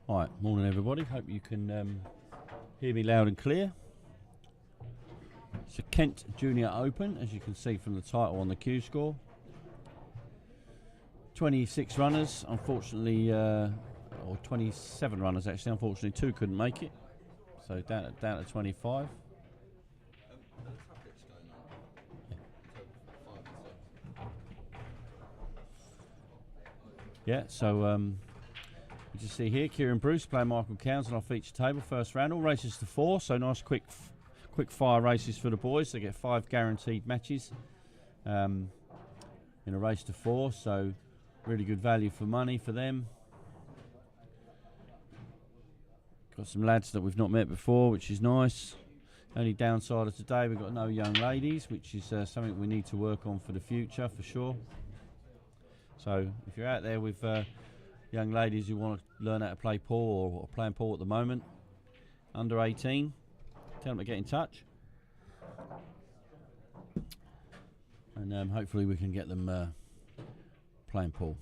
Right, morning everybody. Hope you can hear me loud and clear. It's a Kent Junior Open, as you can see from the title on the Q score. 26 runners, unfortunately, or 27 runners actually. Unfortunately, 2 couldn't make it, so down to 25. Yeah, so you just see here, Kieran Bruce playing Michael Cowns on our feature table, first round. All races to 4, so nice quick fire races for the boys. They get 5 guaranteed matches in a race to 4, so really good value for money for them. Got some lads that we've not met before, which is nice. Only downside of today, we've got no young ladies, which is something we need to work on for the future, for sure. So if you're out there with young ladies who want to learn how to play pool or playing pool at the moment, under 18, tell them to get in touch. And hopefully we can get them playing pool.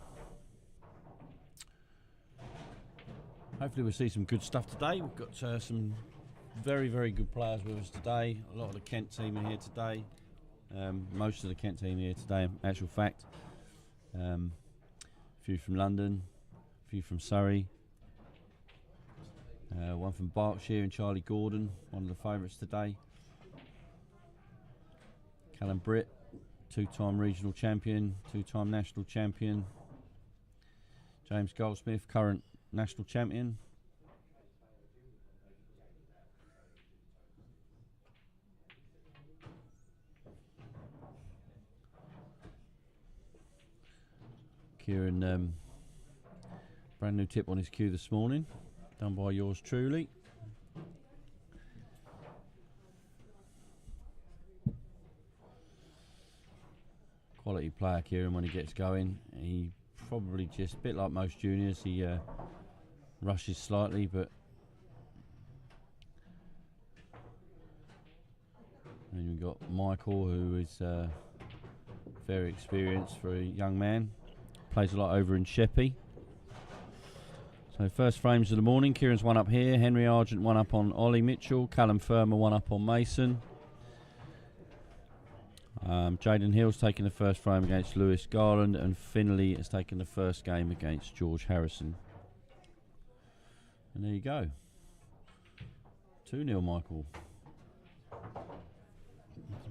Hopefully we'll see some good stuff today. We've got some very, very good players with us today. A lot of the Kent team are here today. Most of the Kent team here today, in actual fact. A few from London, a few from Surrey. One from Berkshire and Charlie Gordon, one of the favourites today. Callum Britt, 2-time regional champion, 2-time national champion. James Goldsmith, current national champion. Kieran, brand new tip on his cue this morning, done by yours truly. Quality player, Kieran, when he gets going. He probably just, a bit like most juniors, he rushes slightly, but then we've got Michael, who is very experienced for a young man. Plays a lot over in Sheppey. So first frames of the morning, Kieran's one up here, Henry Argent one up on Ollie Mitchell, Callum Firmer one up on Mason. Jaden Hill's taking the first frame against Lewis Garland, and Finley has taken the first game against George Harrison. And there you go. 2-0 Michael.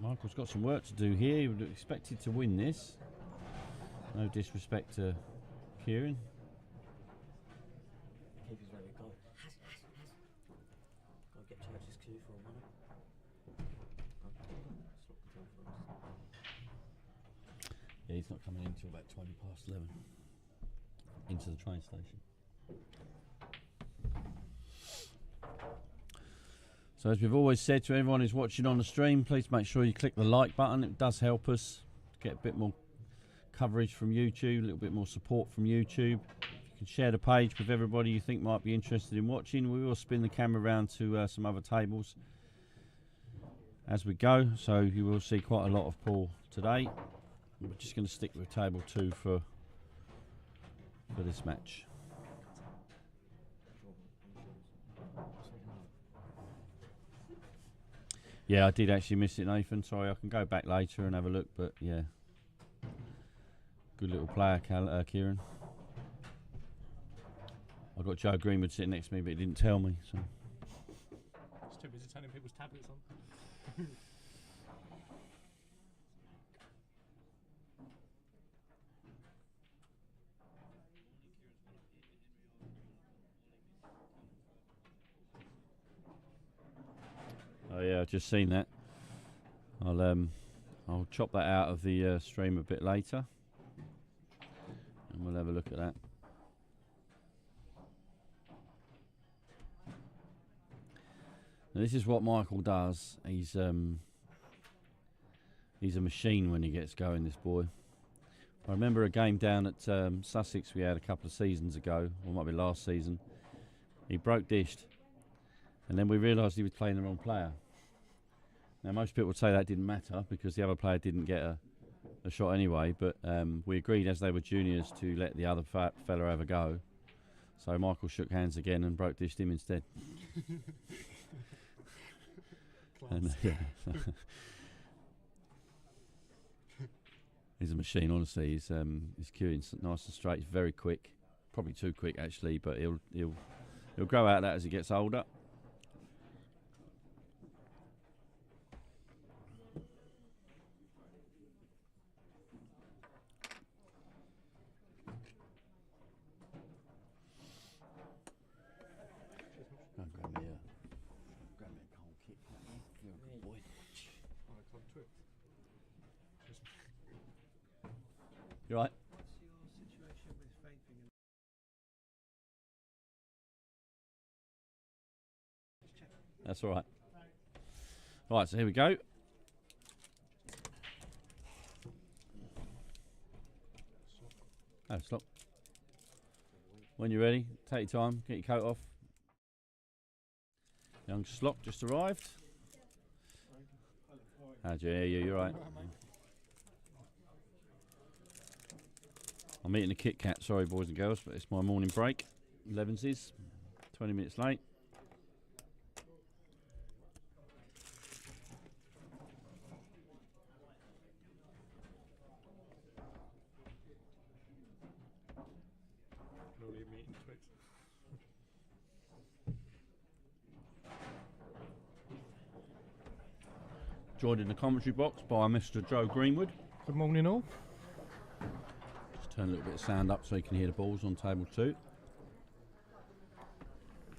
Michael's got some work to do here. He would have expected to win this. No disrespect to Kieran. Keeper's very good. Gotta get Church's cue for a minute. Yeah, he's not coming in until about 20 past 11. Into the train station. So as we've always said to everyone who's watching on the stream, please make sure you click the like button. It does help us get a bit more coverage from YouTube, a little bit more support from YouTube. If you can share the page with everybody you think might be interested in watching. We will spin the camera around to some other tables as we go, so you will see quite a lot of pool today. We're just going to stick with table 2 for this match. Yeah, I did actually miss it, Nathan. Sorry, I can go back later and have a look, but yeah. Good little player, Kieran. I've got Joe Greenwood sitting next to me, but he didn't tell me. So. It's too busy turning people's tablets on. Oh yeah, I've just seen that. I'll chop that out of the stream a bit later, and we'll have a look at that. Now, this is what Michael does. He's a machine when he gets going, this boy. I remember a game down at Sussex we had a couple of seasons ago, or it might be last season. He broke dished, and then we realised he was playing the wrong player. Now, most people would say that didn't matter because the other player didn't get a shot anyway, but we agreed as they were juniors to let the other fella have a go. So Michael shook hands again and broke dished him instead. And, yeah. He's a machine, honestly. He's cueing nice and straight. He's very quick, probably too quick actually, but he'll grow out of that as he gets older. Grab me a cold kick. You're a good boy. Oh, I can't twit. You right? What's your situation with vaping? That's all right. Right, so here we go. Oh, stop. When you're ready, take your time, get your coat off. Young Slop just arrived. How'd you hear you? You're right. I'm eating a Kit Kat, sorry boys and girls, but it's my morning break. 11's, 20 minutes late. Normally I'm eating Twix. Joined in the commentary box by Mr. Joe Greenwood. Good morning all. Just turn a little bit of sound up so you can hear the balls on table 2.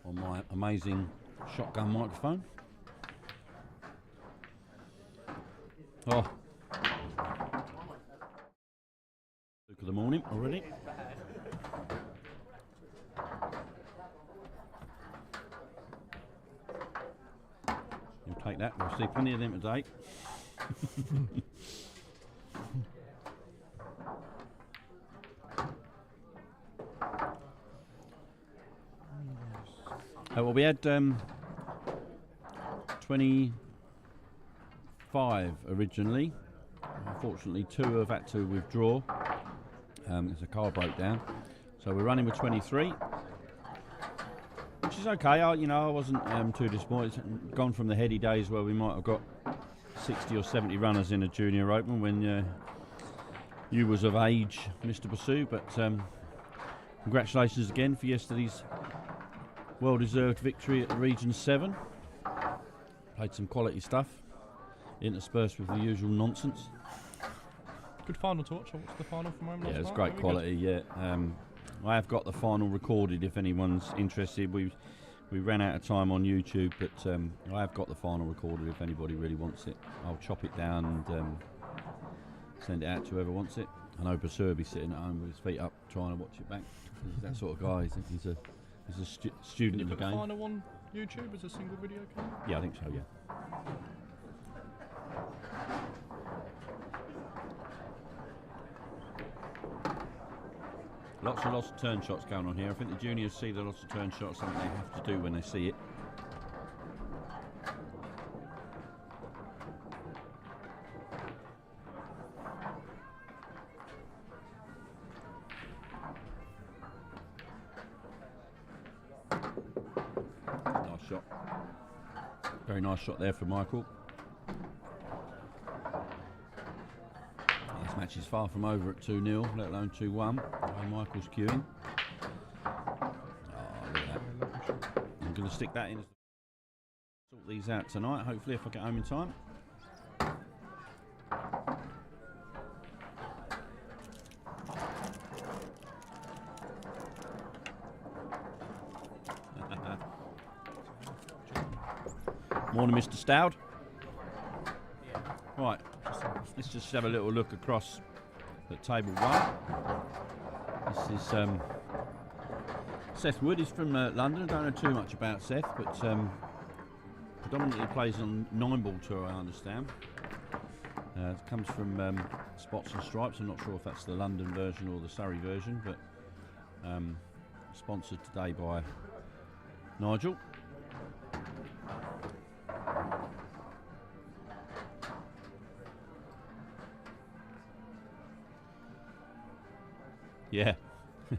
On my amazing shotgun microphone. Oh. Look at the morning already. You'll take that, we'll see plenty of them today. Well, we had 25 originally. Unfortunately, 2 have had to withdraw. There's a car broke down, so we're running with 23, which is okay. I wasn't too disappointed. It's gone from the heady days where we might have got 60 or 70 runners in a junior open when you was of age, Mr. Basu. But congratulations again for yesterday's well-deserved victory at the Region 7. Played some quality stuff, interspersed with the usual nonsense. Good final to watch. I watched the final from home last night. Yeah, it's great quality. Yeah, I have got the final recorded if anyone's interested. We ran out of time on YouTube, but I have got the final recorded if anybody really wants it. I'll chop it down and send it out to whoever wants it. I know Basu will be sitting at home with his feet up trying to watch it back. He's that sort of guy. He's a student Did of you the put the game. final on YouTube as a single video? Yeah, I think so. Yeah. Lots and lots of turn shots going on here. I think the juniors see the lots of turn shots, something they have to do when they see it. Nice shot. Very nice shot there from Michael. This match is far from over at 2-0, let alone 2-1. Michael's queuing. Oh, look at that. I'm going to stick that in. Sort these out tonight, hopefully, if I get home in time. Morning, Mr. Stout. Right, let's just have a little look across at table 1. This is Seth Wood. He's from London. I don't know too much about Seth, but predominantly plays on 9-ball tour, I understand. It comes from Spots and Stripes. I'm not sure if that's the London version or the Surrey version, but sponsored today by Nigel. Yeah,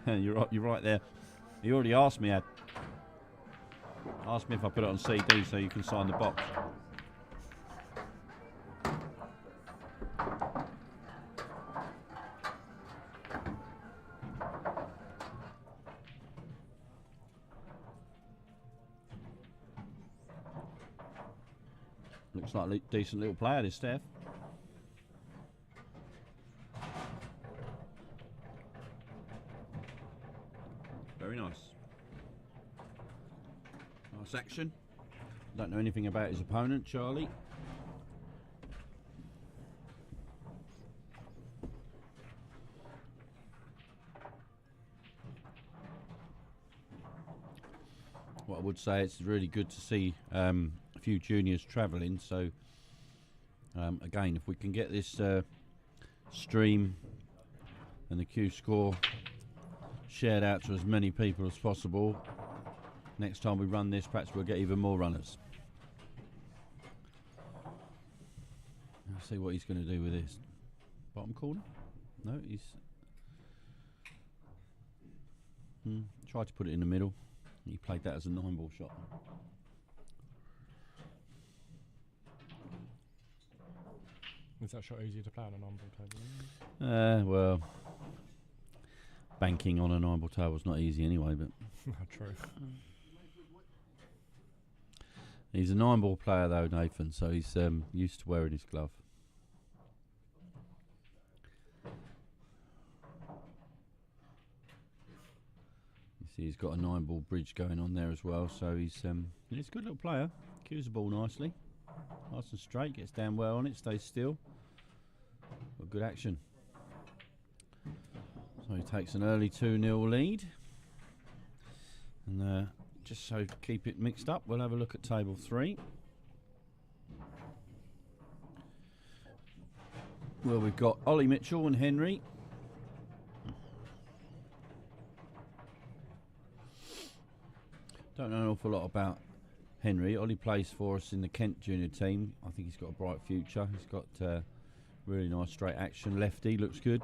you're right there. He already asked me. Asked me if I put it on CD so you can sign the box. Looks like a decent little player, this Steph. Very nice. Nice action. Don't know anything about his opponent, Charlie. What I would say, it's really good to see a few juniors travelling. So again, if we can get this stream and the Q score shared out to as many people as possible, next time we run this, perhaps we'll get even more runners. Let's see what he's going to do with this. Bottom corner? No, he's tried to put it in the middle. He played that as a 9-ball shot. Is that shot easier to play on a 9-ball table? Well, banking on a 9-ball table is not easy anyway, but True. he's a 9-ball player though, Nathan, so he's used to wearing his glove. You see he's got a 9-ball bridge going on there as well, so he's a good little player. Cues the ball nicely. Nice and straight, gets down well on it, stays still. Got good action. So he takes an early 2-0 lead. And just so to keep it mixed up, we'll have a look at table 3. Well, we've got Ollie Mitchell and Henry. Don't know an awful lot about Henry. Ollie plays for us in the Kent junior team. I think he's got a bright future. He's got really nice straight action. Lefty, looks good.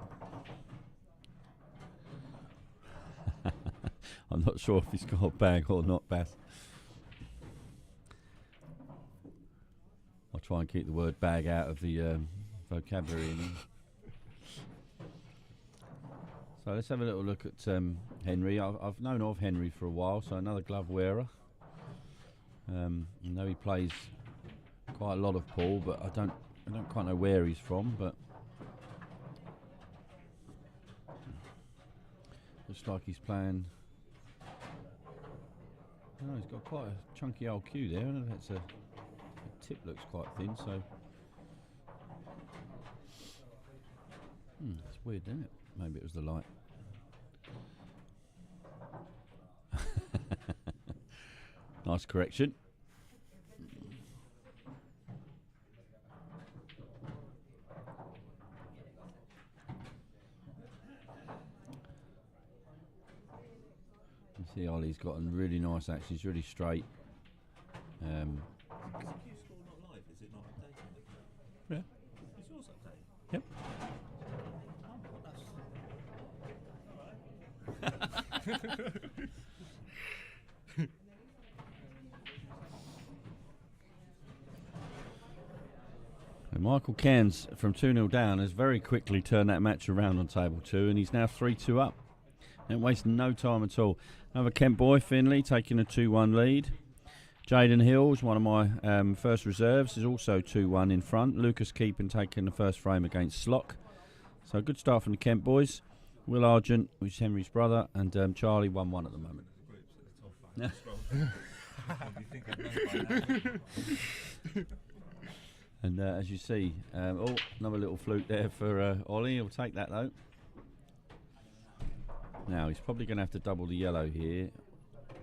I'm not sure if he's got a bag or not, Bass. I'll try and keep the word bag out of the vocabulary. So let's have a little look at Henry. I've known of Henry for a while, so another glove wearer. I know he plays quite a lot of pool, but I don't quite know where he's from. But looks like he's playing. Oh, he's got quite a chunky old cue there. I don't know if that's the tip looks quite thin, so it's weird, isn't it? Maybe it was the light. Nice correction. You see Ollie's got a really nice action. He's really straight. Is the Q score not live? Is it not updated? Yeah. Is yours updated? Yep. And Michael Cairns from 2-0 down has very quickly turned that match around on table 2, and he's now 3-2 up. Ain't wasting no time at all. Another Kent boy, Finley, taking a 2-1 lead. Jaden Hills, one of my first reserves, is also 2-1 in front. Lucas Keeping taking the first frame against Slock. So a good start from the Kent boys. Will Argent, which is Henry's brother, and Charlie 1-1 at the moment. And as you see, another little fluke there for Ollie. He'll take that though. Now he's probably going to have to double the yellow here.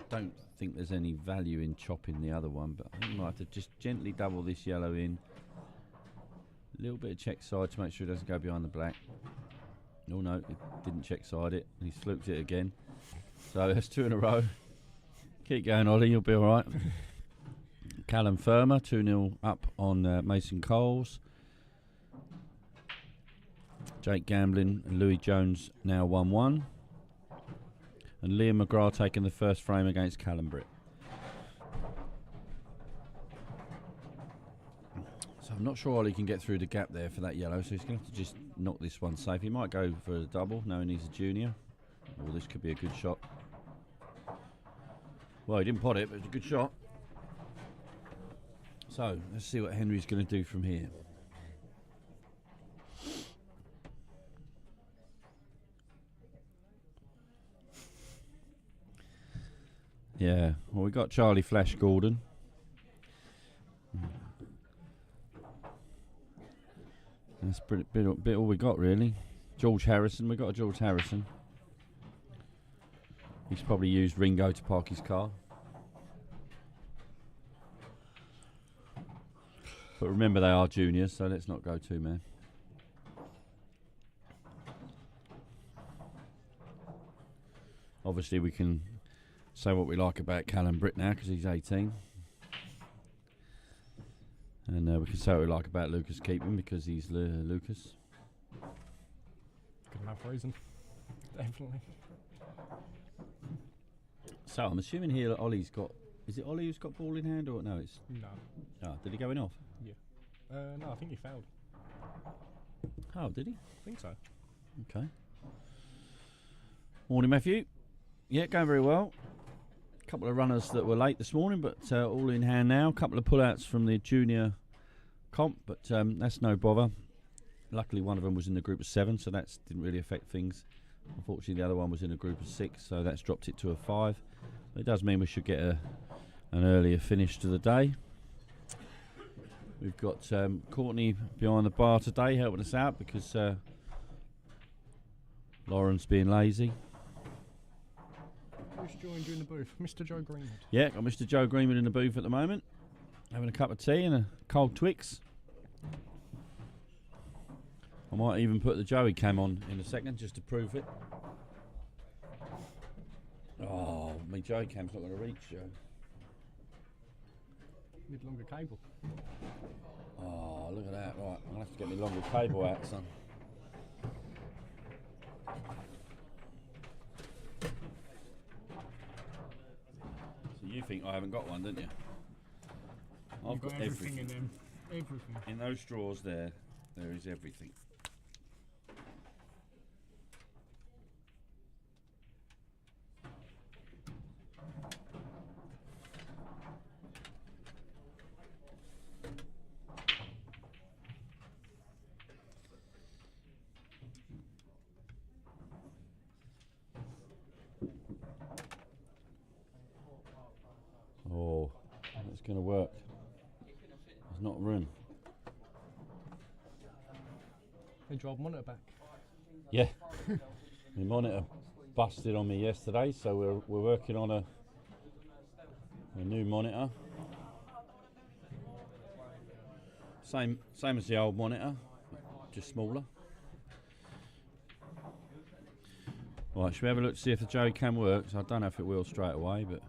Don't think there's any value in chopping the other one, but I think he might have to just gently double this yellow in. A little bit of check side to make sure it doesn't go behind the black. Oh no, it didn't check side it. He's fluked it again. So that's 2 in a row. Keep going, Ollie, you'll be alright. Callum Firmer, 2-0 up on Mason Coles. Jake Gamblin and Louis Jones now 1-1. and Liam McGrath taking the first frame against Callum Britt. So I'm not sure Ollie can get through the gap there for that yellow, so he's going to have to just knock this one safe. He might go for a double, knowing he's a junior. Well, this could be a good shot. Well, he didn't pot it, but it's a good shot. So let's see what Henry's going to do from here. Yeah, well, we got Charlie Flash Gordon. That's bit all we got, really. George Harrison, we got a George Harrison. He's probably used Ringo to park his car. But remember, they are juniors, so let's not go too mad. Obviously, we can say what we like about Callum Britt now because he's 18. And we can say what we like about Lucas Keeping because he's Lucas. Good enough reason. Definitely. So I'm assuming here that Ollie's got. Is it Ollie who's got ball in hand or no? It's No. oh, did he go in off? Yeah. No, I think he failed. Oh, did he? I think so. Okay. Morning, Matthew. Yeah, going very well. A couple of runners that were late this morning, but all in hand now. A couple of pullouts from the junior comp, but that's no bother. Luckily, one of them was in the group of 7, so that didn't really affect things. Unfortunately, the other one was in a group of 6, so that's dropped it to a 5. It does mean we should get an earlier finish to the day. We've got Courtney behind the bar today helping us out because Lauren's being lazy. Who's joined you in the booth? Mr. Joe Greenwood. Yeah, got Mr. Joe Greenwood in the booth at the moment, having a cup of tea and a cold Twix. I might even put the Joey cam on in a second just to prove it. Oh, my Joey cam's not going to reach, Joe. Need longer cable. Oh, look at that. Right, I'll have to get my longer cable out, son. So you think I haven't got one, don't you? I've got everything in them. Everything. In those drawers there is everything. Oh, that's going to work. There's not room. They drive monitor back. Yeah, my monitor busted on me yesterday, so we're working on a new monitor. Same as the old monitor, just smaller. Right, should we have a look to see if the Joey cam works? I don't know if it will straight away, but.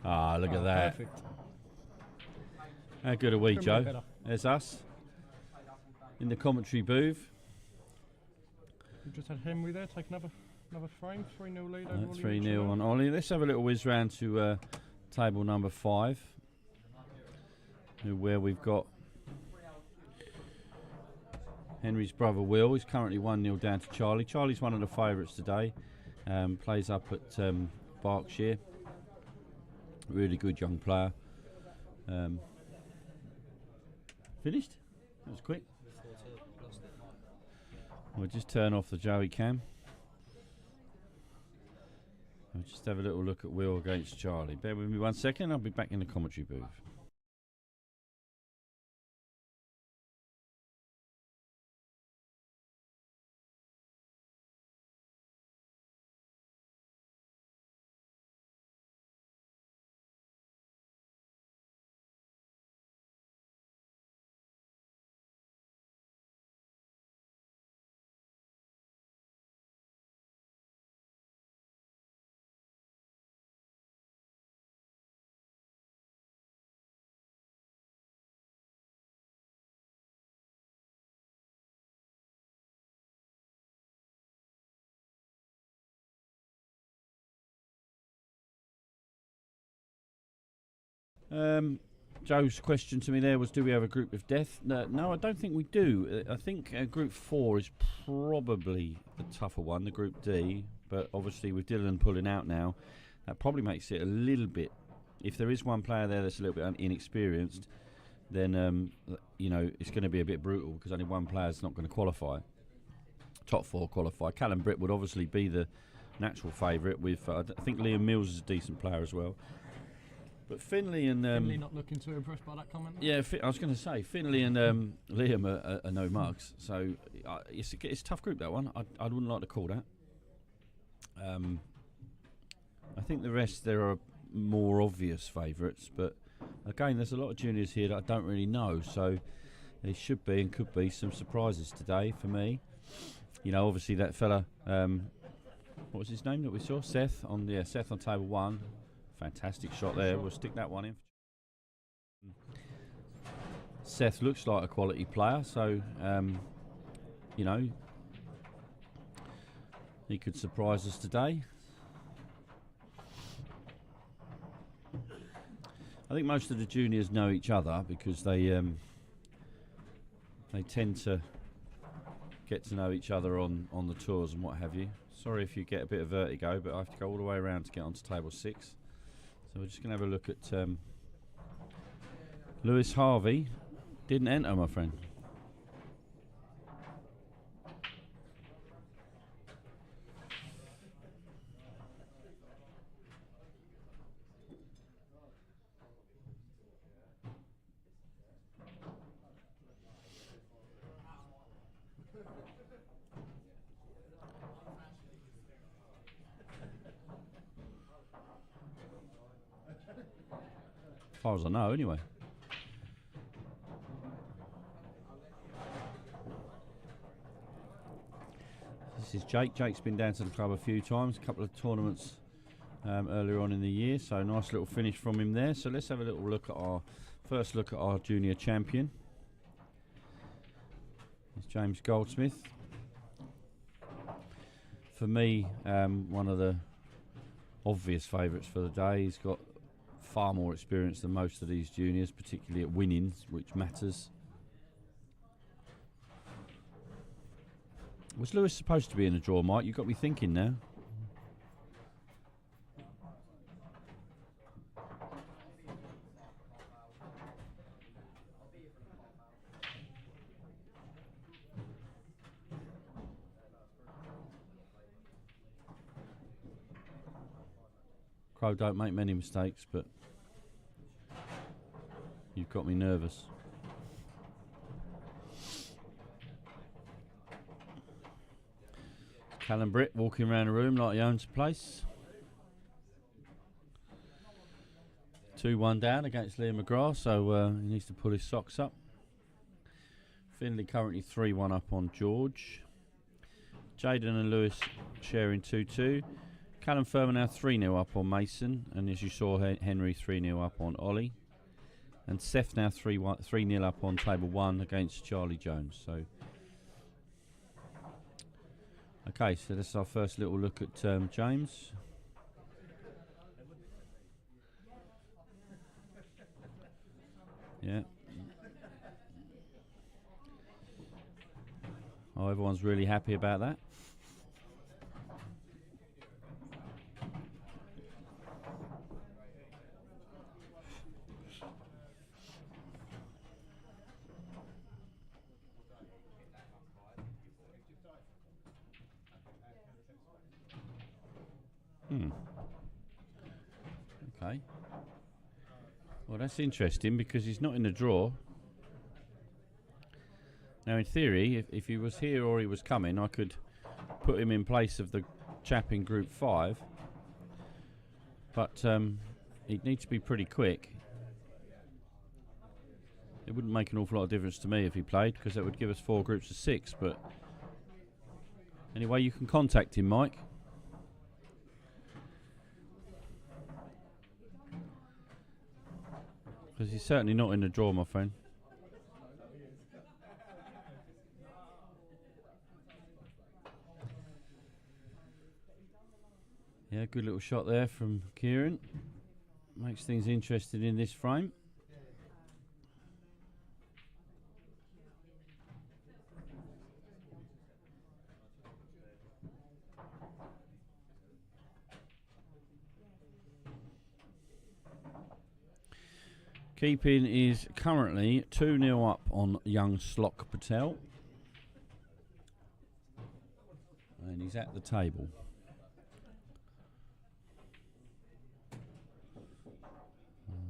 Ah, look at that. Perfect. How good are we, Couldn't be Joe? better. There's us in the commentary booth. We've just had Henry there take another frame. 3-0 lead over Ollie 3-0 on Ollie. Let's have a little whiz round to table number 5, where we've got Henry's brother Will. He's currently 1-0 down to Charlie. Charlie's one of the favourites today. Plays up at Berkshire. Really good young player. Finished? That was quick. We'll just turn off the Joey cam. We'll just have a little look at Will against Charlie. Bear with me 1 second, I'll be back in the commentary booth. Joe's question to me there was, do we have a group of death? No, I don't think we do. I think Group 4 is probably the tougher one, the Group D. But obviously with Dylan pulling out now, that probably makes it a little bit... If there is one player there that's a little bit inexperienced, then, it's going to be a bit brutal because only one player's not going to qualify. Top 4 qualify. Callum Britt would obviously be the natural favourite with... I think Liam Mills is a decent player as well. But Finley and... Finley not looking too impressed by that comment? Yeah, I was going to say, Finley and Liam are no mugs. So it's a tough group, that one. I wouldn't like to call that. I think the rest, there are more obvious favourites. But again, there's a lot of juniors here that I don't really know. So there should be and could be some surprises today for me. Obviously that fella... what was his name that we saw? Seth on table 1. Fantastic shot there. We'll stick that one in. Seth looks like a quality player, so he could surprise us today. I think most of the juniors know each other because they tend to get to know each other on the tours and what have you. Sorry if you get a bit of vertigo, but I have to go all the way around to get onto table 6. So we're just going to have a look at Lewis Harvey. Didn't enter, my friend. As far as I know, anyway. This is Jake. Jake's been down to the club a few times, a couple of tournaments earlier on in the year, so nice little finish from him there. So let's have a little look at our junior champion. It's James Goldsmith. For me, one of the obvious favourites for the day. He's got far more experience than most of these juniors, particularly at winnings, which matters. Was Lewis supposed to be in a draw, Mike? You've got me thinking now. Crow don't make many mistakes, but you've got me nervous. Callum Britt walking around the room like he owns the place. 2-1 down against Liam McGrath, so he needs to pull his socks up. Finley currently 3-1 up on George. Jaden and Lewis sharing 2-2. Callum Furman now 3-0 up on Mason, and as you saw, Henry 3-0 up on Ollie. And Seth now 3-0 up on table 1 against Charlie Jones. So, okay, so that's our first little look at James. Yeah. Oh, everyone's really happy about that. Okay. Well, that's interesting because he's not in the draw. Now, in theory, if he was here or he was coming, I could put him in place of the chap in Group 5. But he'd need to be pretty quick. It wouldn't make an awful lot of difference to me if he played because that would give us 4 groups of 6. But anyway, you can contact him, Mike. Because he's certainly not in the draw, my friend. Yeah, good little shot there from Kieran. makes things interesting in this frame. Keeping is currently 2-0 up on young Slock Patel. And he's at the table.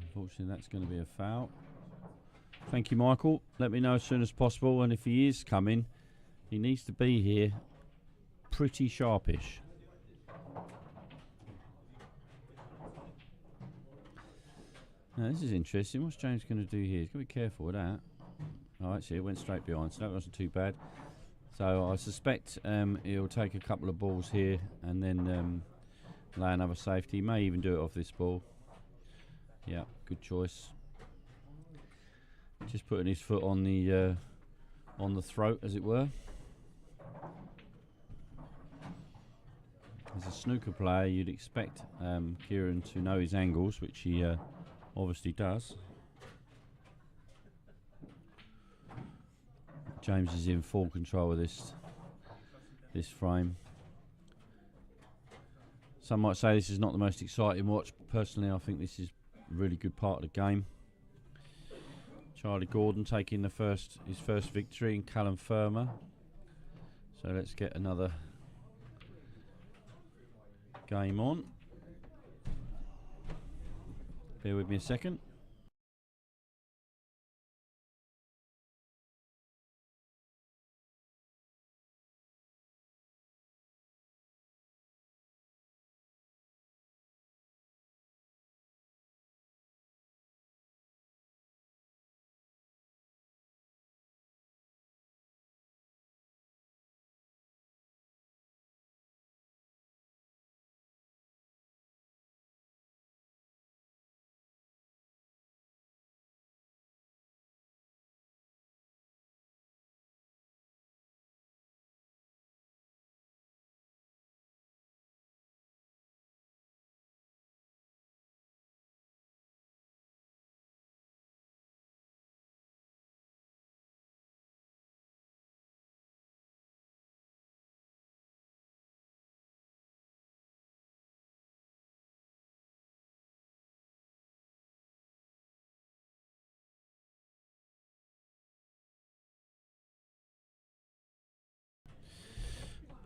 Unfortunately, that's going to be a foul. Thank you, Michael. Let me know as soon as possible. And if he is coming, he needs to be here pretty sharpish. Now, this is interesting. What's James going to do here? He's got to be careful with that. Oh, actually, it went straight behind, so that wasn't too bad. So I suspect he'll take a couple of balls here and then lay another safety. He may even do it off this ball. Yeah, good choice. Just putting his foot on the throat, as it were. As a snooker player, you'd expect Kieran to know his angles, which he obviously does. James is in full control of this frame. Some might say this is not the most exciting watch, but personally I think this is a really good part of the game. Charlie Gordon taking his first victory, and Callum Firmer. So let's get another game on. Bear with me a second.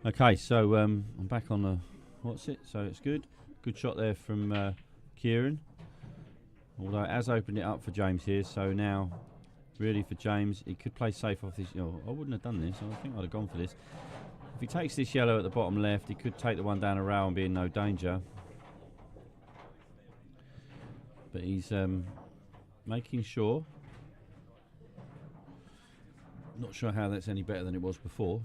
Okay, so I'm back on the so it's good shot there from Kieran, although it has opened it up for James here. So now really for James, he could play safe off this. I wouldn't have done this. I think I'd have gone for this. If he takes this yellow at the bottom left, he could take the one down a rail and be in no danger, but he's making sure. Not sure how that's any better than it was before.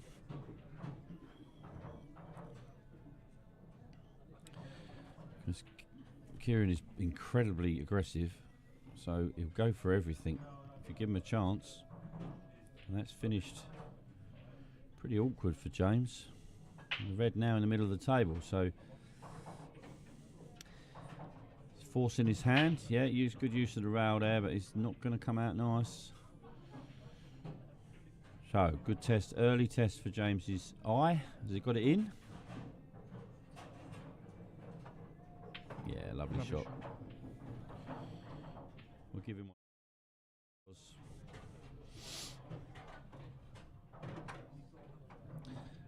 Kieran is incredibly aggressive, so he'll go for everything if you give him a chance. And that's finished pretty awkward for James. And the red now in the middle of the table, so he's forcing his hand. Yeah, good use of the rail there, but he's not going to come out nice. So good test, early test for James's eye. Has he got it in? Yeah, lovely shot. We'll give him one.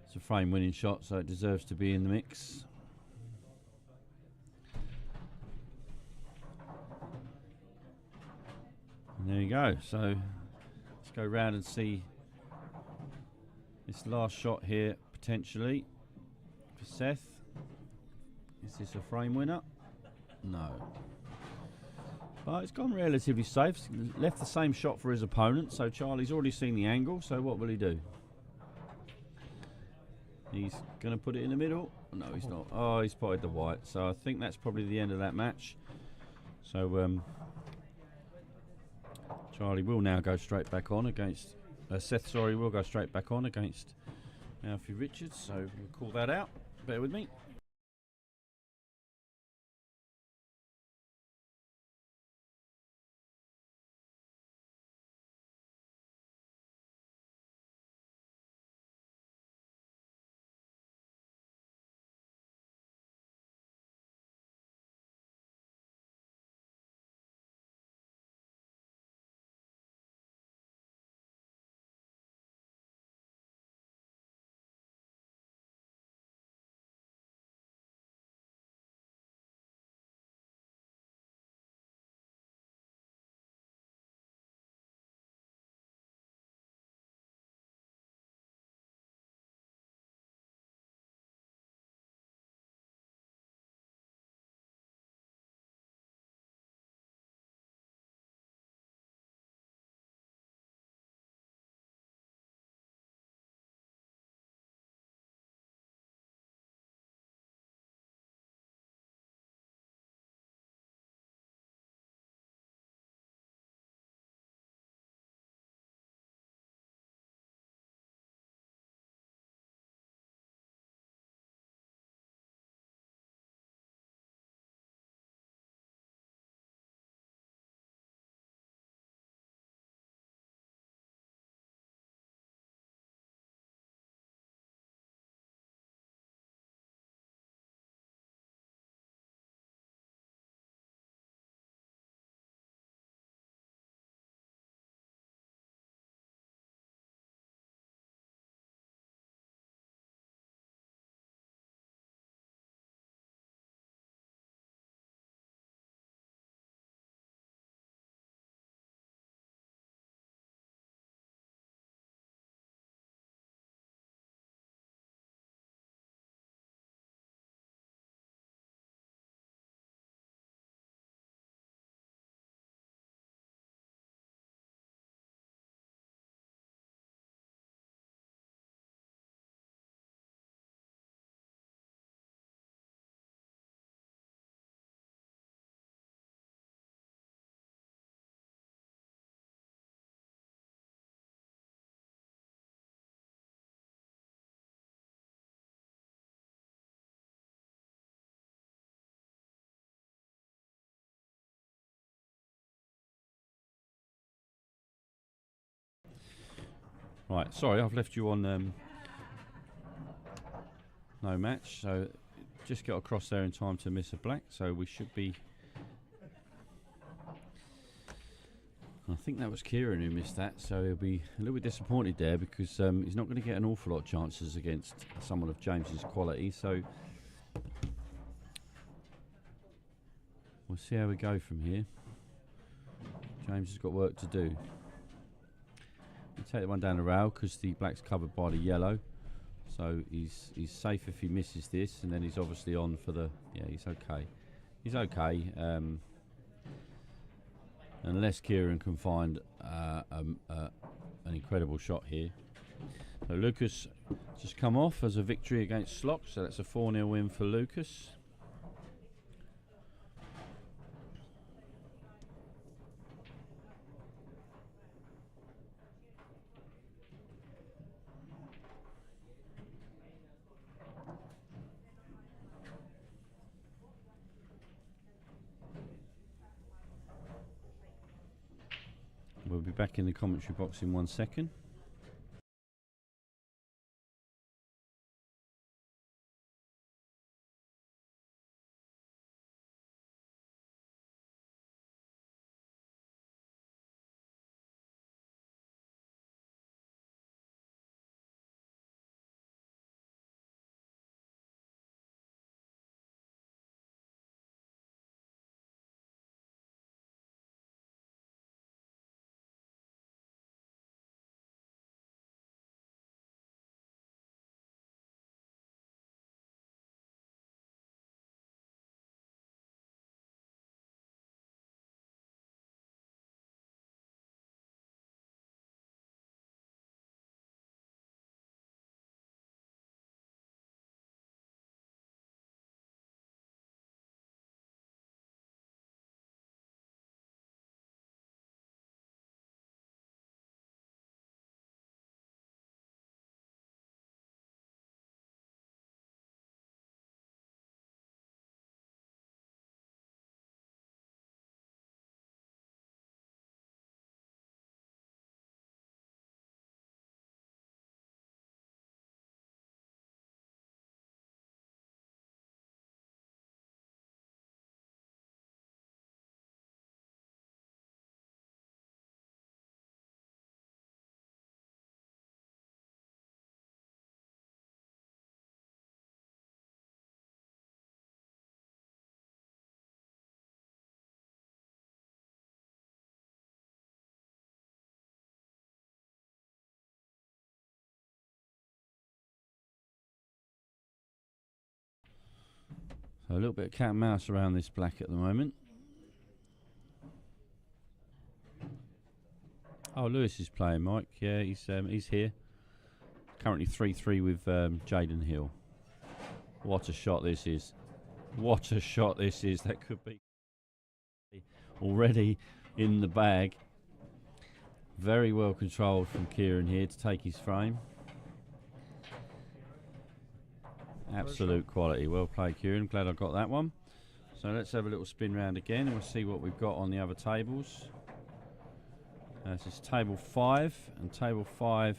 It's a frame winning shot, so it deserves to be in the mix. And there you go. So let's go round and see this last shot here, potentially for Seth. Is this a frame winner? No. But it's gone relatively safe. Left the same shot for his opponent, so Charlie's already seen the angle, so what will he do? He's going to put it in the middle. No, he's not. Oh, he spotted the white. So I think that's probably the end of that match. So Charlie will now go straight back on against... Seth, will go straight back on against Alfie Richards. So we'll call that out. Bear with me. Right, sorry, I've left you on no match, so just got across there in time to miss a black, so we should be... I think that was Kieran who missed that, so he'll be a little bit disappointed there because he's not going to get an awful lot of chances against someone of James's quality, so we'll see how we go from here. James has got work to do. We'll take the one down the rail because the black's covered by the yellow, so he's safe if he misses this, and then he's obviously on for the... Yeah, he's okay. He's okay. Unless Kieran can find an incredible shot here. So Lucas just come off as a victory against Slock, so that's a 4-0 win for Lucas. We'll be back in the commentary box in 1 second. So a little bit of cat and mouse around this black at the moment. Oh, Lewis is playing, Mike. Yeah, he's here. Currently 3-3 with Jaden Hill. What a shot this is. What a shot this is. That could be already in the bag. Very well controlled from Kieran here to take his frame. Absolute quality. Well played, Kieran. Glad I got that one. So let's have a little spin round again and we'll see what we've got on the other tables. This is table 5, and table 5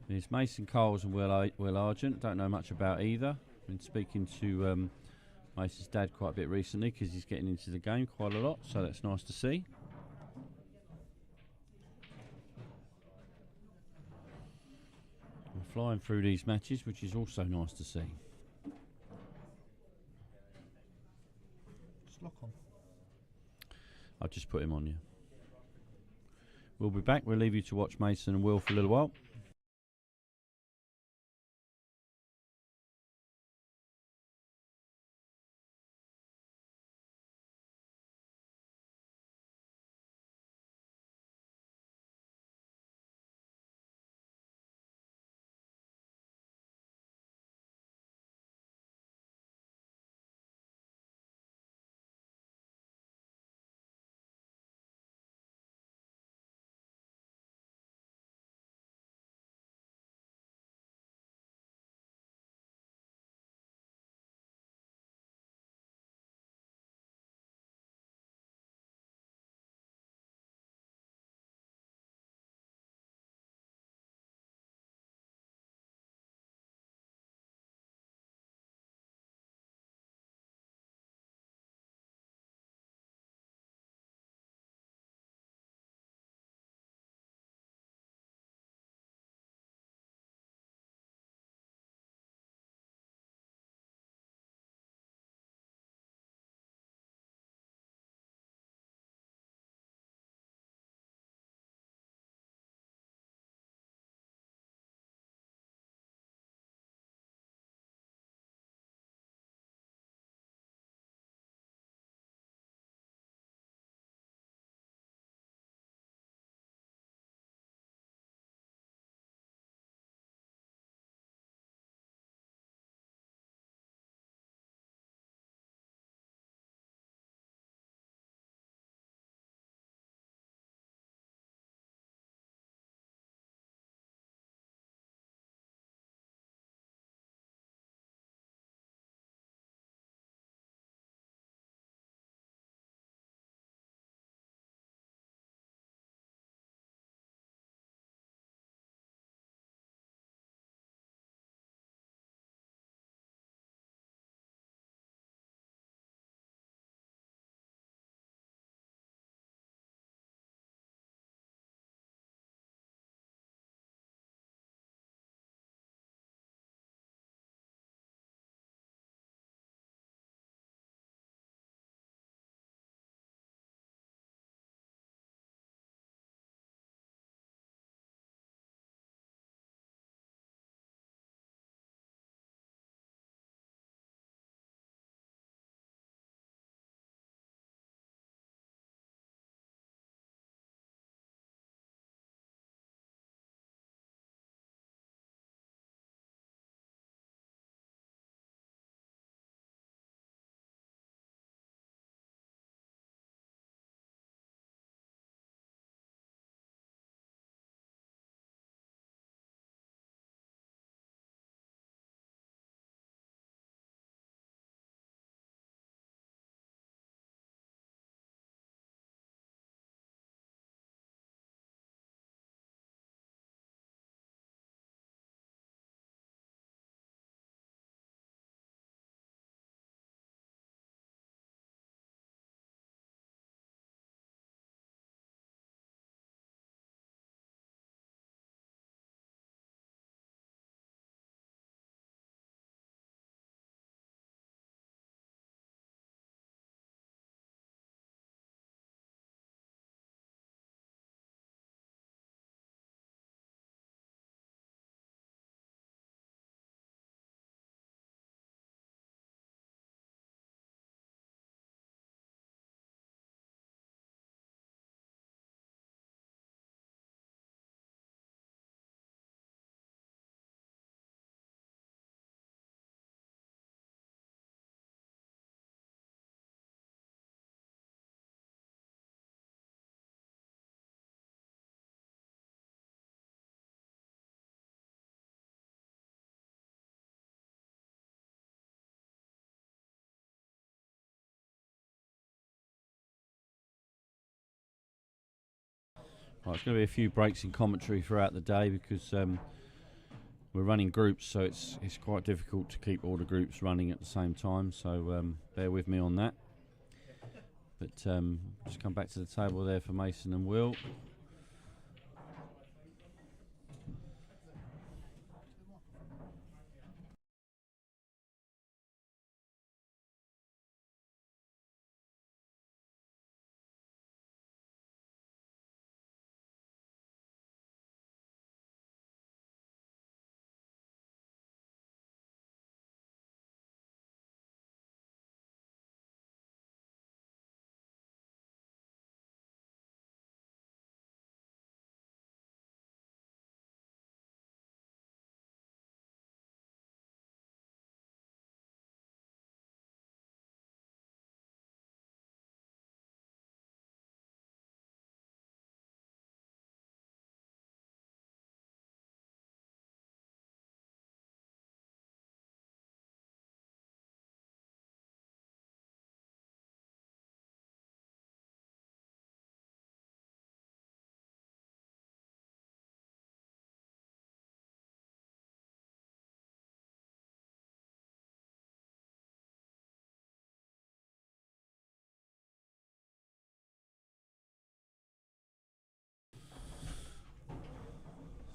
is Mason Coles and Will Argent. Don't know much about either. Been speaking to Mason's dad quite a bit recently because he's getting into the game quite a lot, so that's nice to see. We're flying through these matches, which is also nice to see. Just lock on. I'll just put him on you. We'll be back. We'll leave you to watch Mason and Will for a little while. Right, it's going to be a few breaks in commentary throughout the day because we're running groups, so it's quite difficult to keep all the groups running at the same time. So bear with me on that. But just come back to the table there for Mason and Will.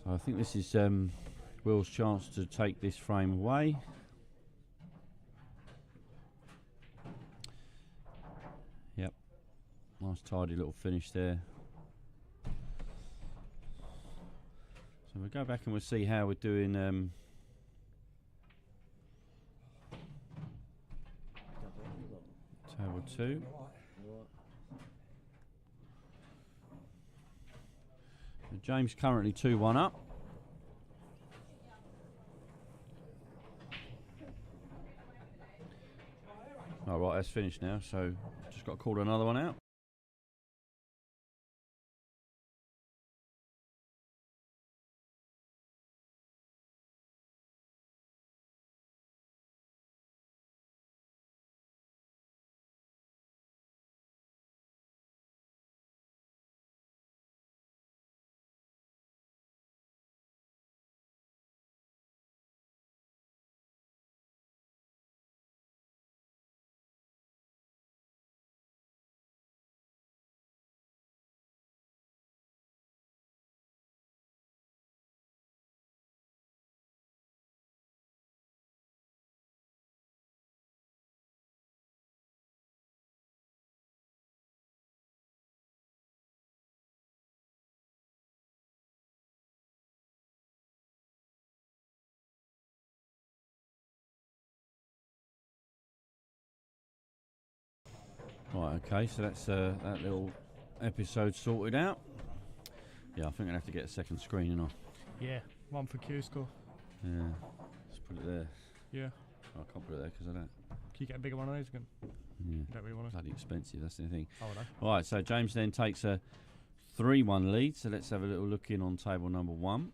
So I think this is Will's chance to take this frame away. Yep, nice tidy little finish there. So we'll go back and we'll see how we're doing. Table 2. So James currently 2-1 up. All right, that's finished now. So just got to call another one out. Right, okay, so that's that little episode sorted out. Yeah, I think I'm going to have to get a second screen, and Yeah, one for Q score. yeah, let's put it there. Yeah. Oh, I can't put it there because I don't. Can you get a bigger one of those again? Yeah, Don't really want to. bloody expensive, that's the thing. Oh, no. Right, so James then takes a 3-1 lead, so let's have a little look in on table number 1.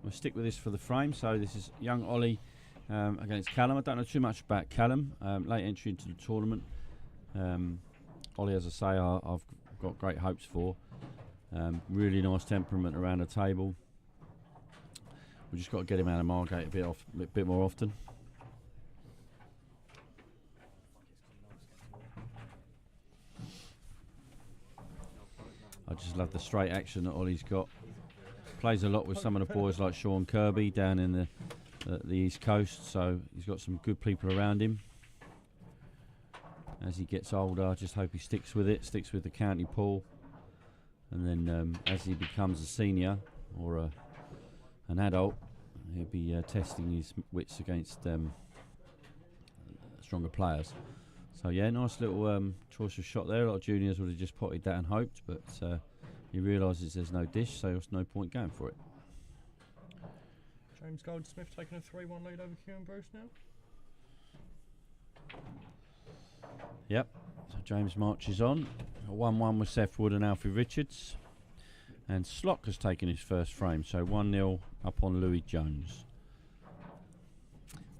We'll stick with this for the frame, so this is young Ollie against Callum. I don't know too much about Callum, late entry into the tournament. Ollie, as I say, I've got great hopes for. Really nice temperament around the table. We've just got to get him out of Margate a bit more often. I just love the straight action that Ollie's got. Plays a lot with some of the boys like Sean Kirby down in the East Coast, so he's got some good people around him. As he gets older, I just hope he sticks with it, sticks with the county pool, and then as he becomes a senior or an adult, he'll be testing his wits against stronger players. So yeah, nice little choice of shot there. A lot of juniors would have just potted that and hoped, but he realises there's no dish, so there's no point going for it. James Goldsmith taking a 3-1 lead over Kieran Bruce now. Yep, so James marches on. A 1-1 with Seth Wood and Alfie Richards. And Slock has taken his first frame, so 1-0 up on Louis Jones.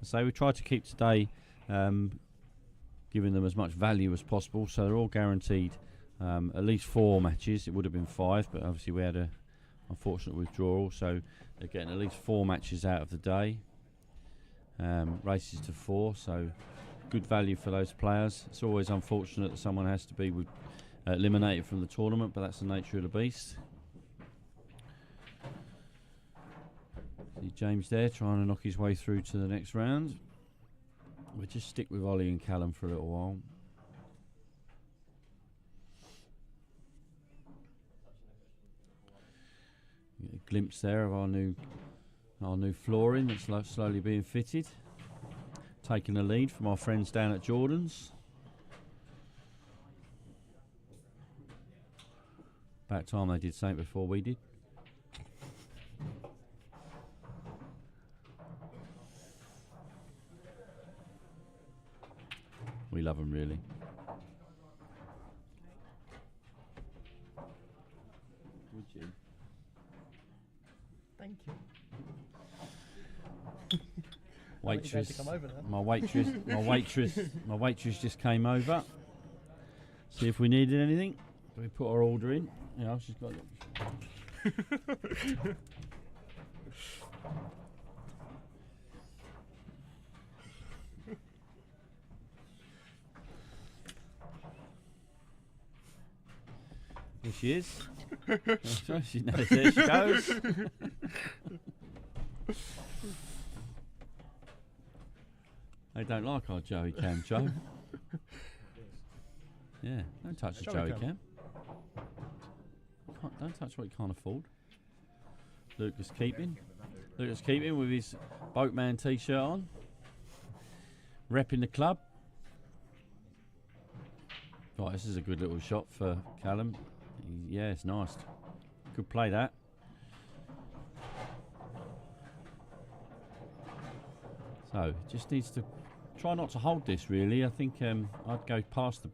So we tried to keep today giving them as much value as possible, so they're all guaranteed at least 4 matches. It would have been 5, but obviously we had a unfortunate withdrawal, so they're getting at least 4 matches out of the day. Races to 4, so good value for those players. It's always unfortunate that someone has to be eliminated from the tournament, but that's the nature of the beast. See James there trying to knock his way through to the next round. We'll just stick with Ollie and Callum for a little while. Get a glimpse there of our new flooring that's slowly being fitted. Taking the lead from our friends down at Jordan's. About time they did something before we did. We love them really. Would you? Thank you. Waitress, to come over now. my waitress just came over. See if we needed anything. We put our order in. Yeah, she's got it. There she is. She knows, there she goes. They don't like our Joey Cam, Joe. Yeah, don't touch the Joey Cam. Don't touch what you can't afford. Lucas keeping with his Boatman t-shirt on. Repping the club. Right, this is a good little shot for Callum. Yeah, it's nice. Good play that. So, just needs to try not to hold this really. I think I'd go past the...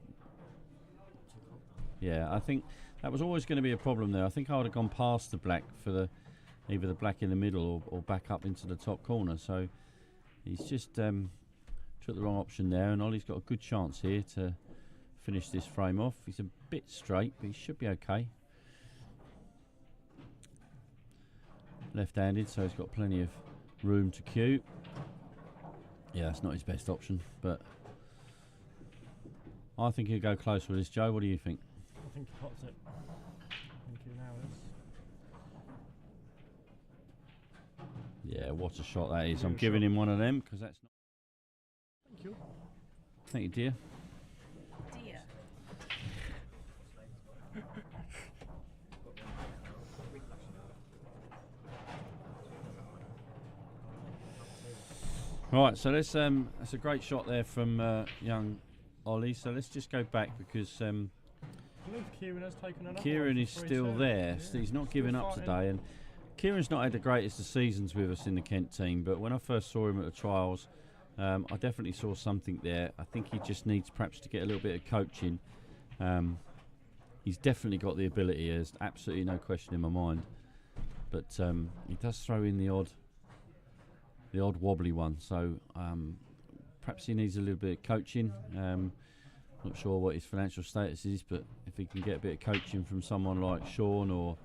Yeah, I think that was always going to be a problem there. I think I would have gone past the black for either the black in the middle or back up into the top corner. So he's just took the wrong option there, and Ollie's got a good chance here to finish this frame off. He's a bit straight, but he should be okay. Left-handed, so he's got plenty of room to cue. Yeah, it's not his best option, but I think he'll go close with this. Joe, what do you think? I think he pots it. Thank you, now Yeah, what a shot that is. I'm giving him one of them because that's not... Thank you. Thank you, dear. Dear. Right, so let's that's a great shot there from young Ollie. So let's just go back because I believe Kieran has taken another Kieran one is for still 3-2. there. Yeah, So he's not still giving up fighting. today, and Kieran's not had the greatest of seasons with us in the Kent team. But when I first saw him at the trials, I definitely saw something there. I think he just needs perhaps to get a little bit of coaching. He's definitely got the ability. There's absolutely no question in my mind. But he does throw in the odd wobbly one. So perhaps he needs a little bit of coaching. Not sure what his financial status is, but if he can get a bit of coaching from someone like Sean or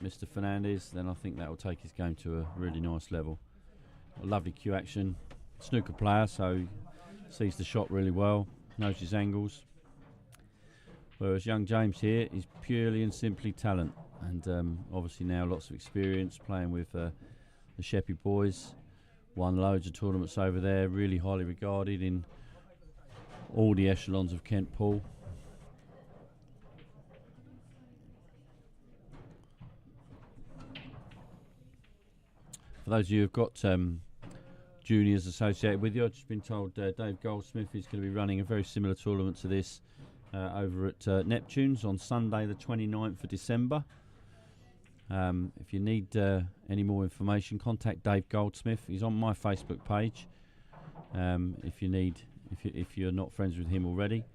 Mr. Fernandez, then I think that will take his game to a really nice level. A lovely cue action. Snooker player, so sees the shot really well, knows his angles. Whereas young James here is purely and simply talent, and obviously now lots of experience playing with the Sheppey boys. Won loads of tournaments over there, really highly regarded in all the echelons of Kent pool. For those of you who've got juniors associated with you, I've just been told Dave Goldsmith is going to be running a very similar tournament to this over at Neptune's on Sunday the 29th of December. If you need any more information, contact Dave Goldsmith. He's on my Facebook page. If you're not friends with him already,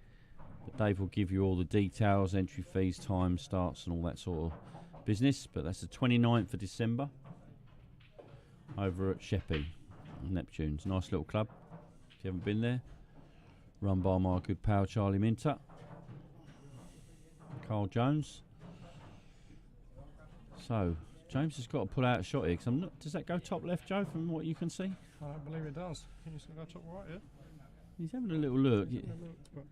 but Dave will give you all the details, entry fees, time, starts, and all that sort of business. But that's the 29th of December over at Sheppey, Neptune's. Nice little club. If you haven't been there, run by my good pal Charlie Minter. Carl Jones. So James has got to pull out a shot here. 'Cause I'm not, does that go top left, Joe, from what you can see? I don't believe it does. I think it's going to go top right here. He's having a little look. Having a look, but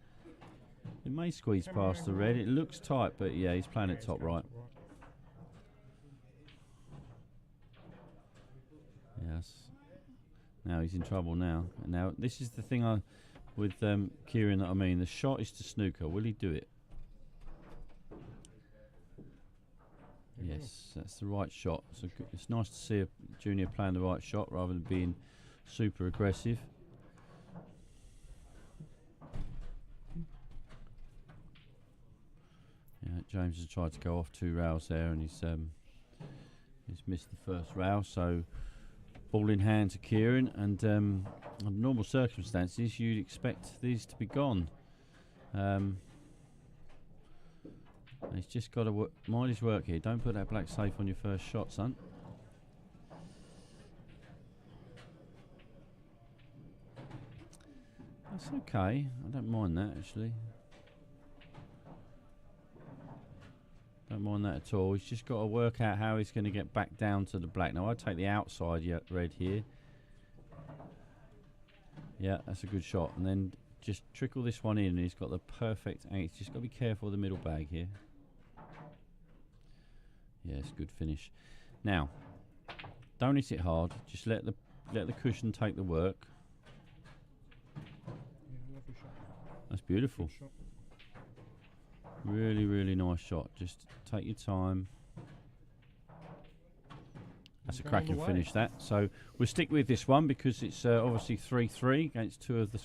It may squeeze Camera past the angle. red. It looks tight, but yeah, he's playing it it's top going right. Yes. Now he's in trouble now. Now this is the thing with Kieran that I mean. The shot is to snooker. Will he do it? He will. Yes, that's the right shot. So it's nice to see a junior playing the right shot rather than being super aggressive. Yeah, James has tried to go off 2 rails there, and he's missed the first rail. So ball in hand to Kieran, and under normal circumstances you'd expect these to be gone. He's just got to mind his work here. Don't put that black safe on your first shot, son. That's okay. I don't mind that, actually. Don't mind that at all. He's just got to work out how he's going to get back down to the black. Now, I take the outside red here. Yeah, that's a good shot. And then just trickle this one in, and he's got the perfect angle. He's just got to be careful of the middle bag here. Yes, good finish. Now, don't hit it hard. Just let the cushion take the work. Yeah, lovely shot. That's beautiful. Good shot. Really, really nice shot. Just take your time. That's a Going all the cracking way. finish, that. So we'll stick with this one because it's obviously 3-3 against 2 of the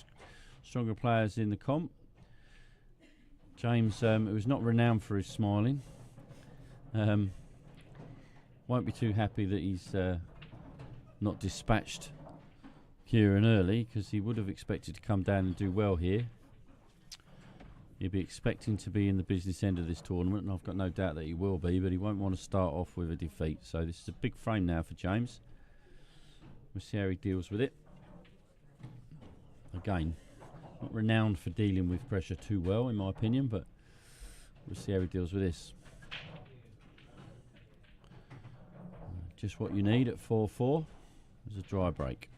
stronger players in the comp. James, who was not renowned for his smiling, won't be too happy that he's not dispatched Kieran early, because he would have expected to come down and do well here. He'll be expecting to be in the business end of this tournament, and I've got no doubt that he will be, but he won't want to start off with a defeat. So this is a big frame now for James. We'll see how he deals with it. Again, not renowned for dealing with pressure too well, in my opinion, but we'll see how he deals with this. Just what you need at 4-4. There's a dry break.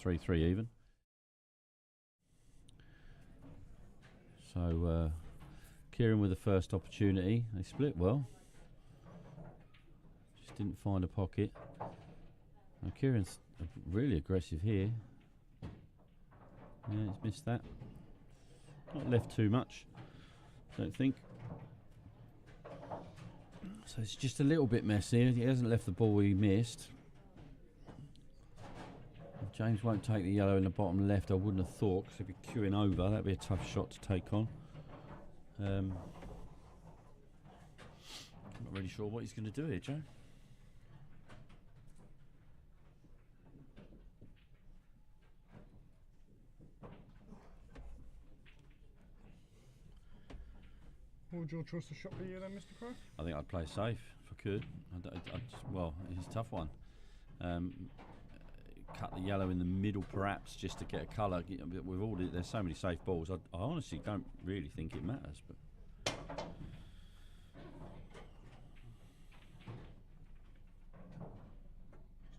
3-3 even. So Kieran with the first opportunity. They split well. Just didn't find a pocket. Now Kieran's really aggressive here. Yeah, he's missed that. Not left too much, I don't think. So it's just a little bit messy. He hasn't left the ball he missed. If James won't take the yellow in the bottom left, I wouldn't have thought, because he'd be queuing over. That'd be a tough shot to take on. I'm not really sure what he's going to do here, Joe. What would your choice of shot be here then, Mr. Crow? I think I'd play safe if I could. Well, it's a tough one. Cut the yellow in the middle, perhaps, just to get a colour. With all there's so many safe balls. I honestly don't really think it matters. But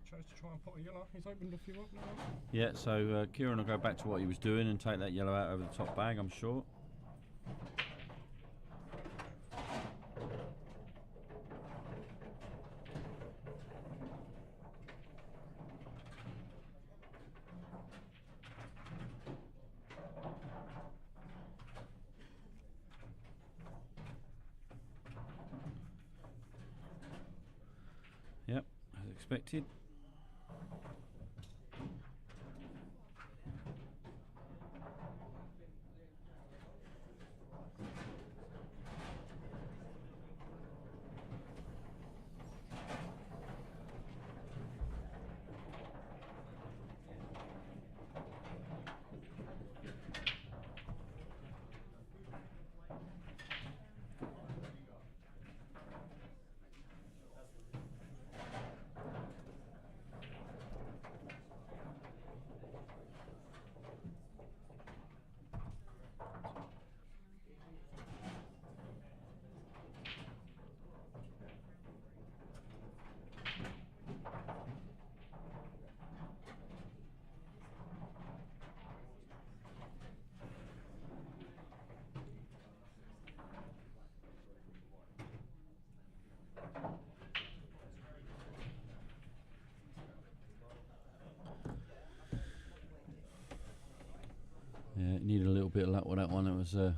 Chose to try and pot a yellow. He's opened a few up now. yeah, so Kieran will go back to what he was doing and take that yellow out over the top bag, I'm sure. Yep, as expected. Yeah, he needed a little bit of luck with that one. It was a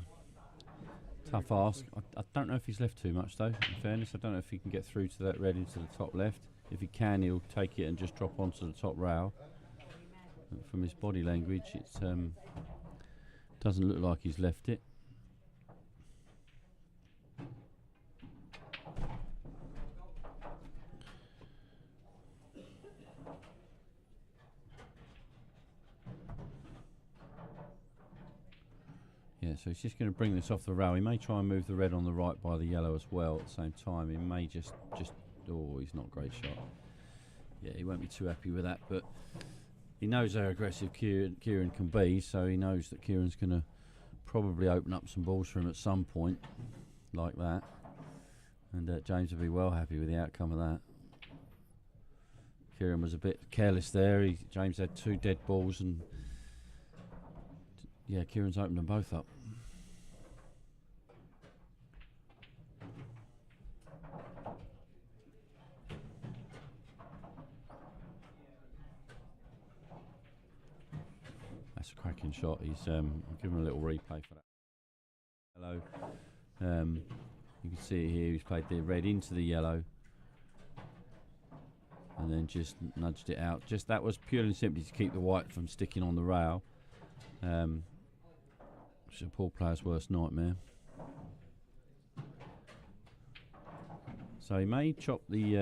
tough ask. I don't know if he's left too much though, in fairness. I don't know if he can get through to that red into the top left. If he can, he'll take it and just drop onto the top rail. But from his body language, it doesn't look like he's left it. Yeah, so he's just going to bring this off the rail. He may try and move the red on the right by the yellow as well at the same time. He may just oh, he's not a great shot. Yeah, he won't be too happy with that, but he knows how aggressive Kieran can be, so he knows that Kieran's going to probably open up some balls for him at some point, like that. And James will be well happy with the outcome of that. Kieran was a bit careless there. James had 2 dead balls, and yeah, Kieran's opened them both up. That's a cracking shot. I'll give him a little replay for that. Hello. You can see it here. He's played the red into the yellow, and then just nudged it out. Just that was purely and simply to keep the white from sticking on the rail. Which is a poor player's worst nightmare. So he may chop the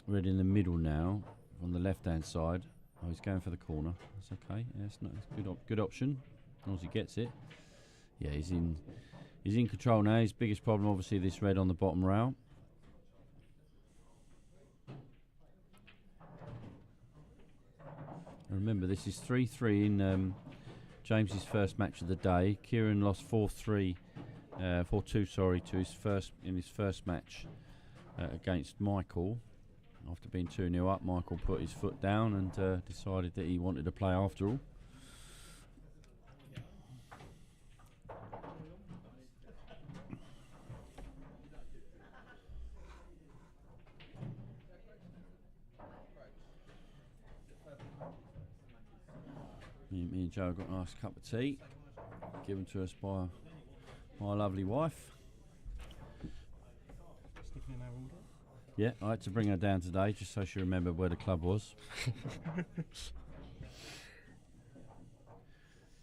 red in the middle now on the left-hand side. Oh, he's going for the corner. That's okay. Yeah, it's good option as long as he gets it. Yeah, he's in control now. His biggest problem, obviously, this red on the bottom rail. And remember, this is 3-3 in James's first match of the day. Kieran lost 4-2, to his first match against Michael. After being 2-0 up, Michael put his foot down and decided that he wanted to play after all. Me and Joe got a nice cup of tea given to us by my lovely wife. Sticking in our order. Yeah, I had to bring her down today just so she remembered where the club was.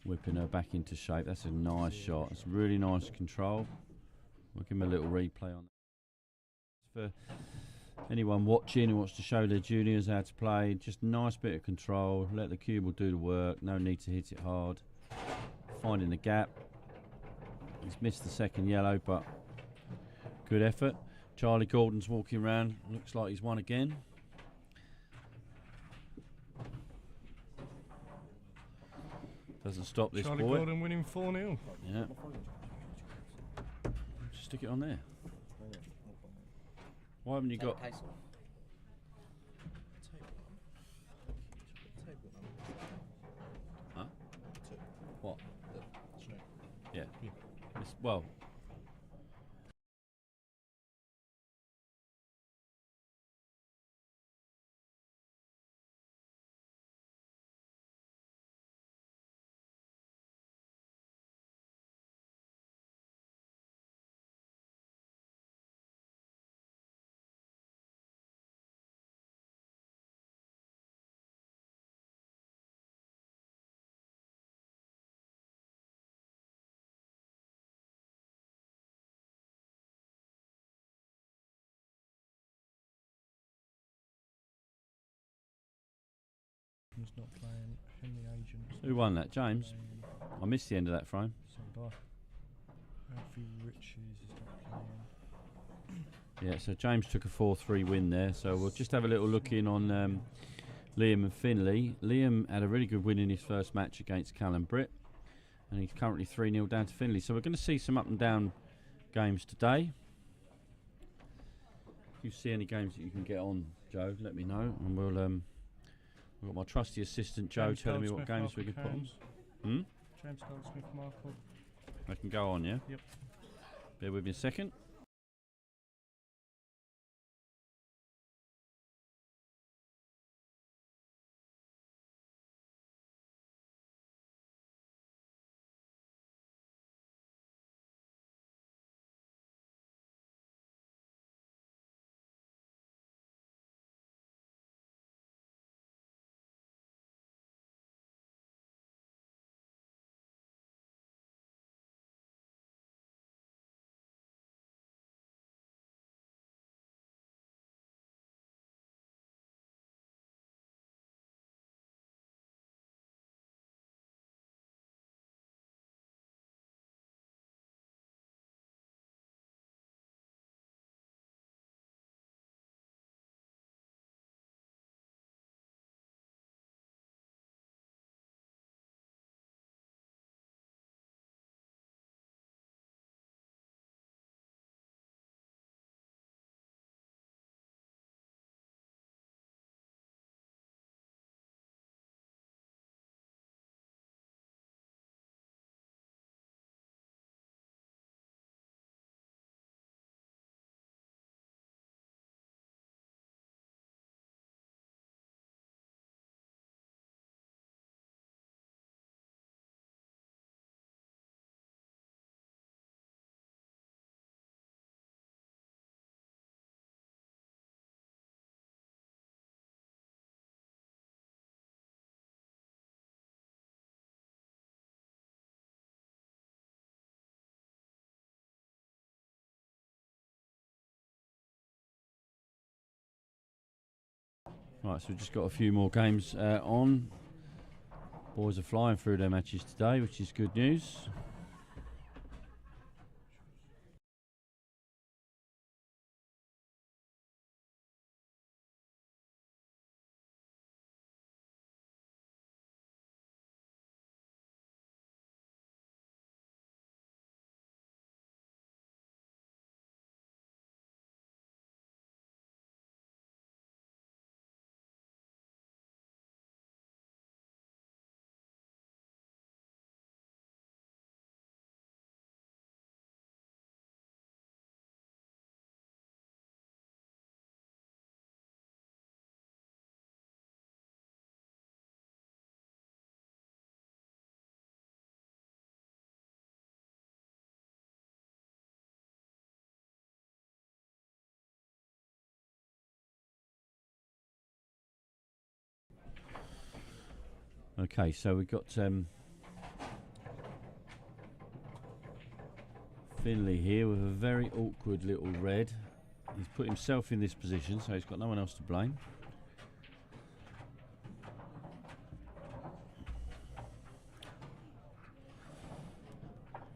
Whipping her back into shape. That's a nice shot. It's really nice control. We'll give him a little replay on that. For anyone watching who wants to show their juniors how to play, just a nice bit of control. Let the cue ball do the work. No need to hit it hard. Finding the gap. He's missed the second yellow, but good effort. Charlie Gordon's walking around. Looks like he's won again. Doesn't stop this Charlie boy. Gordon winning 4-0. Yeah. Just stick it on there. Why haven't you got... Huh? What? Yeah. Well... He's not playing. Henry Agents. Who won that? James? I missed the end of that frame. So did I. Alfie Riches is not playing. Yeah, so James took a 4-3 win there. So we'll just have a little look in on Liam and Finley. Liam had a really good win in his first match against Callum Britt, and he's currently 3-0 down to Finley. So we're going to see some up and down games today. If you see any games that you can get on, Joe, let me know, and we've got my trusty assistant Joe James telling me what Goldsmith, games we Michael can put on. Cairns. James Goldsmith, Michael. I can go on, yeah? Yep. Bear with me a second. Right, so we've just got a few more games on. Boys are flying through their matches today, which is good news. Okay, so we've got Finley here with a very awkward little red. He's put himself in this position, so he's got no one else to blame.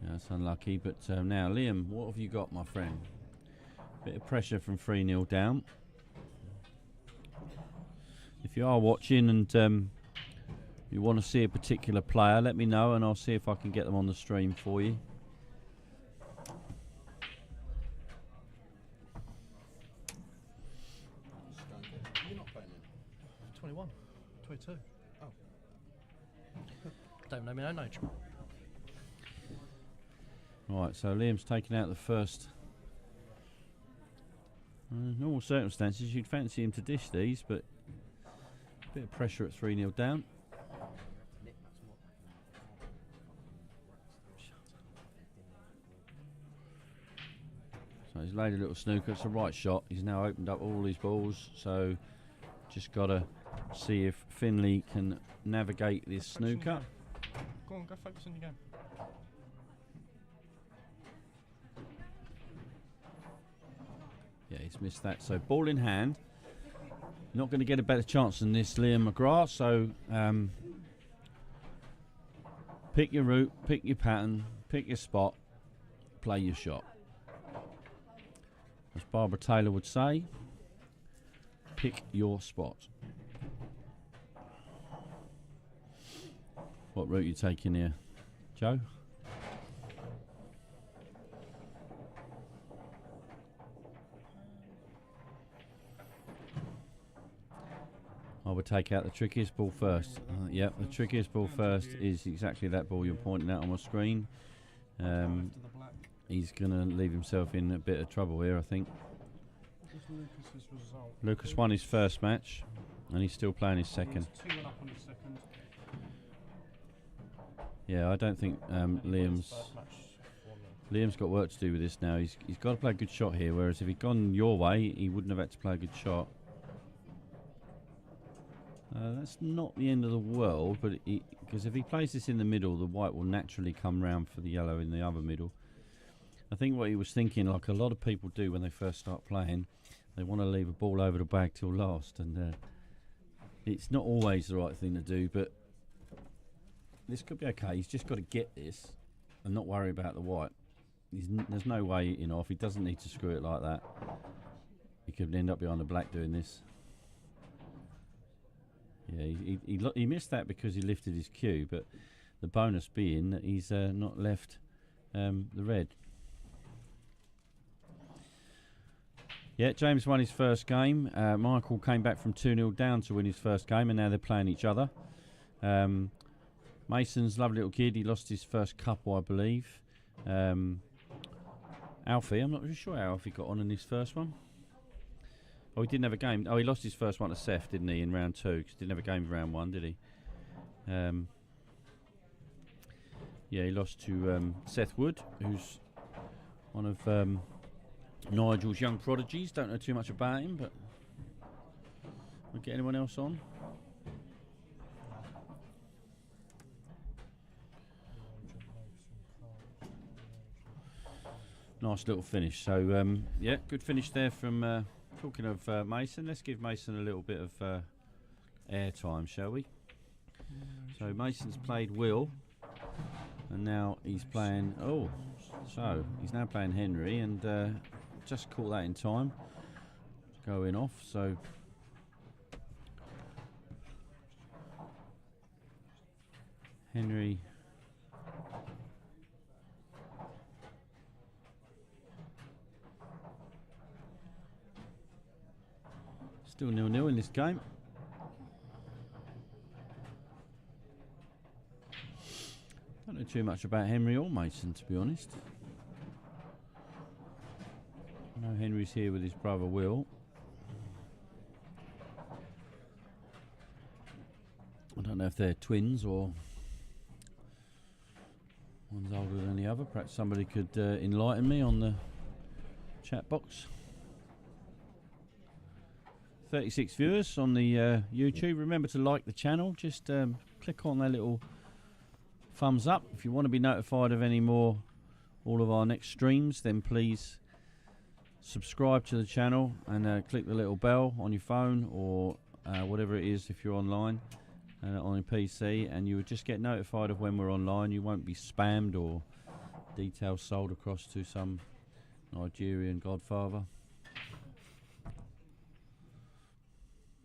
Yeah, that's unlucky, but now Liam, what have you got, my friend? Bit of pressure from 3-0 down. If you are watching and you want to see a particular player, let me know and I'll see if I can get them on the stream for you. You're not playing in? 21, 22. Oh. Don't know my own age. Right, so Liam's taken out the first. Normal circumstances, you'd fancy him to dish these, but a bit of pressure at 3-0 down. So he's laid a little snooker. It's the right shot. He's now opened up all his balls, so just got to see if Finley can navigate this snooker. Go on, go focus on your game. Yeah, he's missed that. So ball in hand. Not going to get a better chance than this, Liam McGrath. So pick your route, pick your pattern, pick your spot, play your shot. As Barbara Taylor would say, pick your spot. What route you taking here, Joe? I would take out the trickiest ball first. Yep, the trickiest ball first is exactly that ball you're pointing out on my screen. He's going to leave himself in a bit of trouble here, I think. Lucas won his first match, and he's still playing his second. Up on his second. Yeah, I don't think Liam's got work to do with this now. He's got to play a good shot here, whereas if he'd gone your way, he wouldn't have had to play a good shot. That's not the end of the world, but because if he plays this in the middle, the white will naturally come round for the yellow in the other middle. I think what he was thinking, like a lot of people do when they first start playing, they want to leave a ball over the bag till last, and it's not always the right thing to do, but this could be okay. He's just got to get this and not worry about the white. There's no way, if he doesn't need to screw it like that, he could end up behind the black doing this. Yeah, he missed that because he lifted his cue, but the bonus being that he's not left the red. Yeah, James won his first game. Michael came back from 2-0 down to win his first game, and now they're playing each other. Mason's a lovely little kid. He lost his first couple, I believe. Alfie, I'm not really sure how Alfie got on in his first one. Oh, he didn't have a game. Oh, he lost his first one to Seth, didn't he, in round 2? Because he didn't have a game in round 1, did he? Yeah, he lost to Seth Wood, who's one of Nigel's young prodigies. Don't know too much about him, but we'll get anyone else on. Nice little finish. So, yeah, good finish there from... talking of Mason, let's give Mason a little bit of airtime, shall we? So Mason's played Will, and now he's playing. Oh, so he's now playing Henry, and just caught that in time, going off. So Henry. Still 0-0 in this game. Don't know too much about Henry or Mason, to be honest. I know Henry's here with his brother Will. I don't know if they're twins or one's older than the other. Perhaps somebody could enlighten me on the chat box. 36 viewers on the YouTube. Remember to like the channel. Just click on that little thumbs up. If you want to be notified of any more, all of our next streams, then please subscribe to the channel and click the little bell on your phone or whatever it is if you're online on your PC, and you would just get notified of when we're online. You won't be spammed or details sold across to some Nigerian godfather.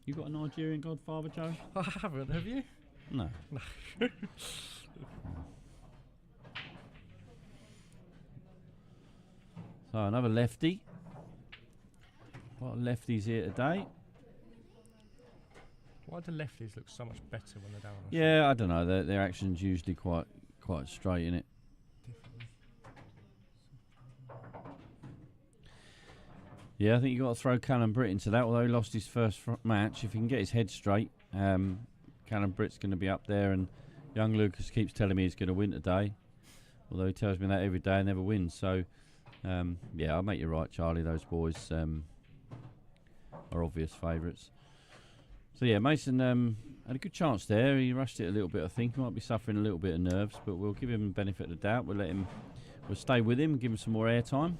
You got a Nigerian godfather, Joe? I haven't, have you? No. So another lefty. A lot of lefties here today. Why do lefties look so much better when they're down on the Yeah, I don't know. Their action's usually quite straight, innit? Yeah, I think you got to throw Callum Britt into that. Although he lost his first match, if he can get his head straight, Callum Britt's going to be up there. And young Lucas keeps telling me he's going to win today, although he tells me that every day and never wins. So, yeah, I'll make you right, Charlie. Those boys are obvious favourites. So yeah, Mason had a good chance there. He rushed it a little bit. I think he might be suffering a little bit of nerves, but we'll give him the benefit of the doubt. We'll stay with him, give him some more airtime.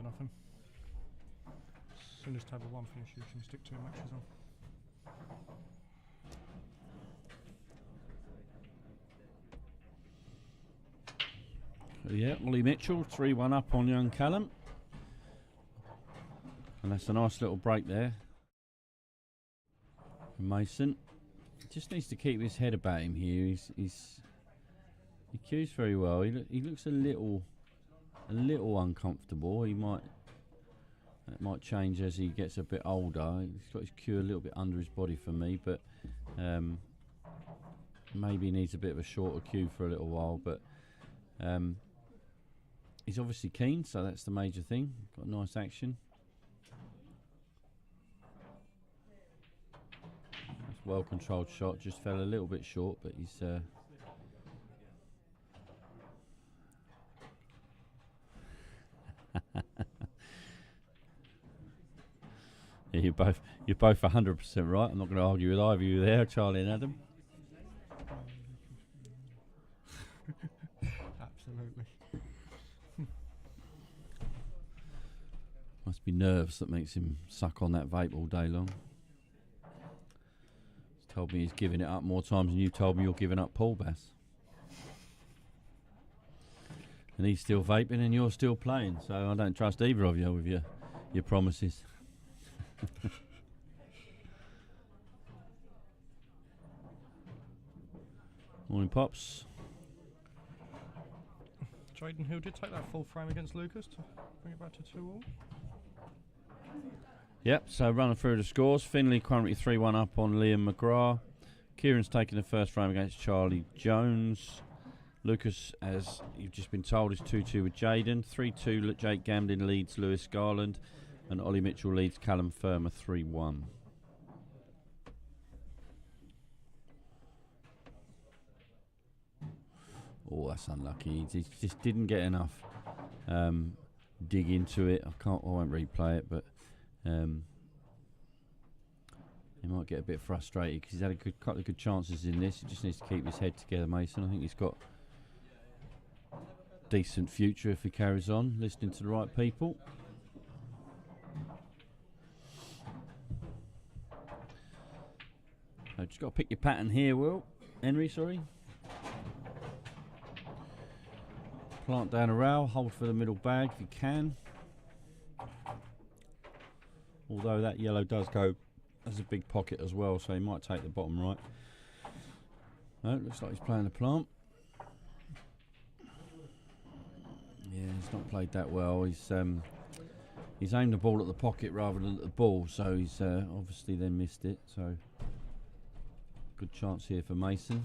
Nothing. As soon as table 1 finishes, you can stick 2 matches on. Yeah, Ollie Mitchell, 3-1 up on young Callum. And that's a nice little break there. Mason just needs to keep his head about him here. He cues very well. He looks a little uncomfortable. That might change as he gets a bit older. He's got his cue a little bit under his body for me, but maybe he needs a bit of a shorter cue for a little while. But he's obviously keen, so that's the major thing. Got a nice action. That's a well-controlled shot. Just fell a little bit short, but he's. Yeah, you're both 100% right. I'm not going to argue with either of you there, Charlie and Adam. Absolutely. Must be nerves that makes him suck on that vape all day long. He's told me he's giving it up more times than you told me you're giving up pool bass. And he's still vaping and you're still playing, so I don't trust either of you with your promises. Morning, Pops. Jaden Hill did take that full frame against Lucas to bring it back to 2-2. Yep, so running through the scores. Finley currently 3-1 up on Liam McGrath. Kieran's taking the first frame against Charlie Jones. Lucas, as you've just been told, is 2-2 with Jaden. 3-2, Jake Gamden leads Lewis Garland. And Ollie Mitchell leads Callum Firma 3-1. Oh, that's unlucky. He just didn't get enough dig into it. I won't replay it, but he might get a bit frustrated because he's had a couple of good chances in this. He just needs to keep his head together, Mason. I think he's got a decent future if he carries on listening to the right people. So just got to pick your pattern here, Henry, sorry. Plant down a rail, hold for the middle bag if you can. Although that yellow does go as a big pocket as well, so he might take the bottom right. No, looks like he's playing the plant. Yeah, he's not played that well. He's aimed the ball at the pocket rather than at the ball, so he's obviously then missed it. So good chance here for Mason.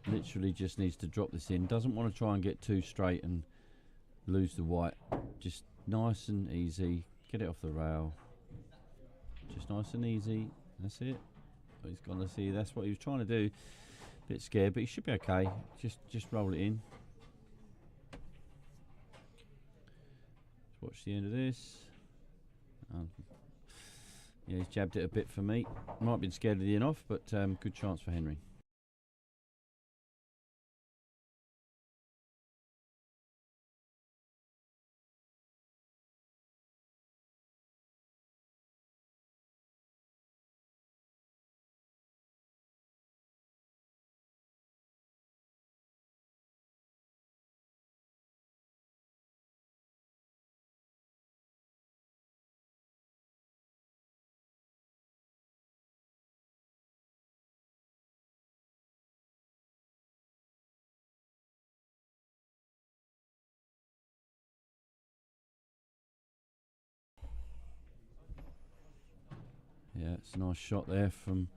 Literally just needs to drop this in. Doesn't want to try and get too straight and lose the white. Just nice and easy. Get it off the rail. Just nice and easy. That's it. But he's gonna see. That's what he was trying to do. Bit scared, but he should be okay. Just roll it in. Let's watch the end of this. Yeah, he's jabbed it a bit for me. Might have been scared of the in off, but good chance for Henry. Yeah, it's a nice shot there from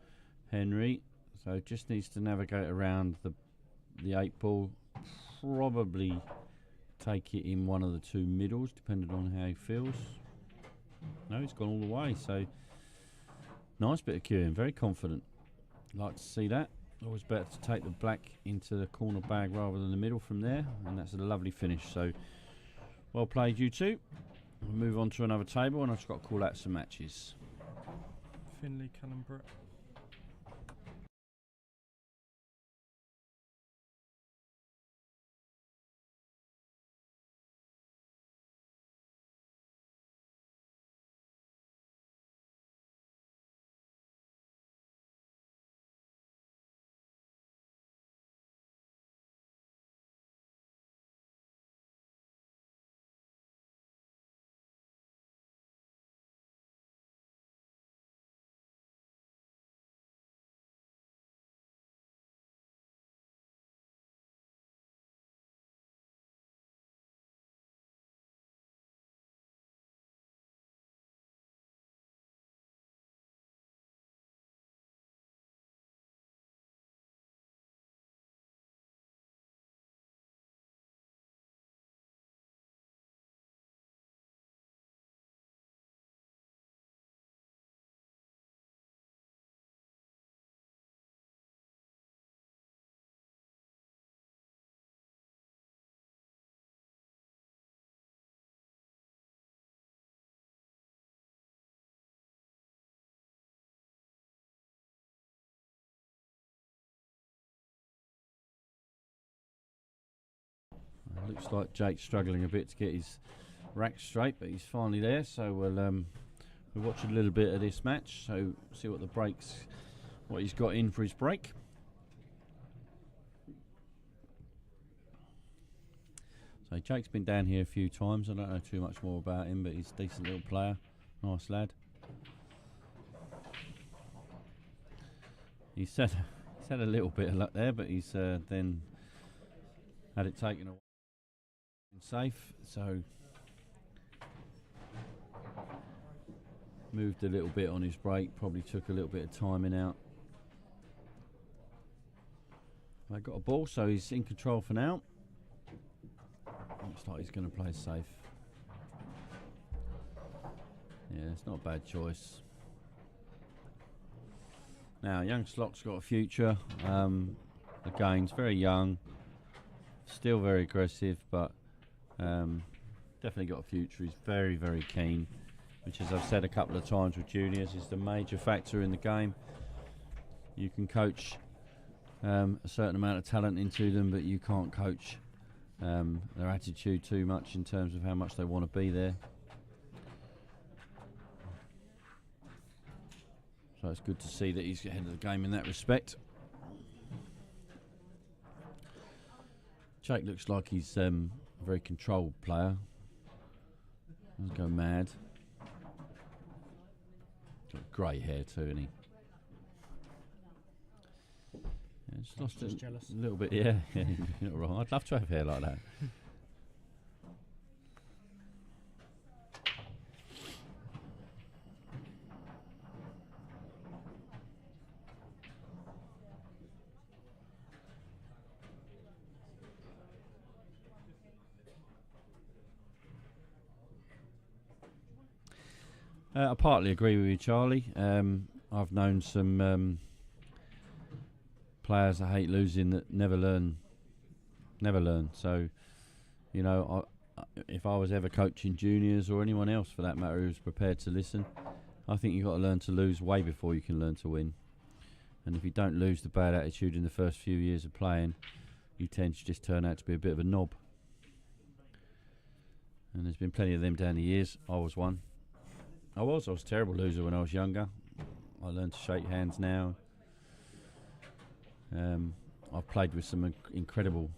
Henry. So just needs to navigate around the 8 ball. Probably take it in one of the 2 middles, depending on how he feels. No, he's gone all the way. So nice bit of cueing, very confident. Like to see that. Always better to take the black into the corner bag rather than the middle from there, and that's a lovely finish. So well played, you two. We'll move on to another table, and I've just got to call out some matches. Finley, Callum Brett. Looks like Jake's struggling a bit to get his rack straight, but he's finally there. So we'll watch a little bit of this match. So see what he's got in for his break. So Jake's been down here a few times. I don't know too much more about him, but he's a decent little player, nice lad. He's had a little bit of luck there, but he's then had it taken away. Safe, so moved a little bit on his break, probably took a little bit of timing out. They got a ball, so he's in control for now. Looks like he's going to play safe. Yeah, it's not a bad choice. Now, young Slock's got a future. Again, he's very young, still very aggressive, but definitely got a future. He's very, very keen, which, as I've said a couple of times with juniors, is the major factor in the game. You can coach a certain amount of talent into them, but you can't coach their attitude too much in terms of how much they want to be there. So it's good to see that he's ahead of the game in that respect. Jake looks like he's a very controlled player. Doesn't go mad. Got grey hair too, isn't he? Yeah, just lost Just a jealous. little bit. Yeah, yeah, you're not wrong. I'd love to have hair like that. I partly agree with you, Charlie. I've known some players that hate losing that never learn. So, you know, if I was ever coaching juniors or anyone else for that matter who's prepared to listen, I think you've got to learn to lose way before you can learn to win. And if you don't lose the bad attitude in the first few years of playing, you tend to just turn out to be a bit of a knob. And there's been plenty of them down the years. I was one. I was a terrible loser when I was younger. I learned to shake hands now. I've played with some incredible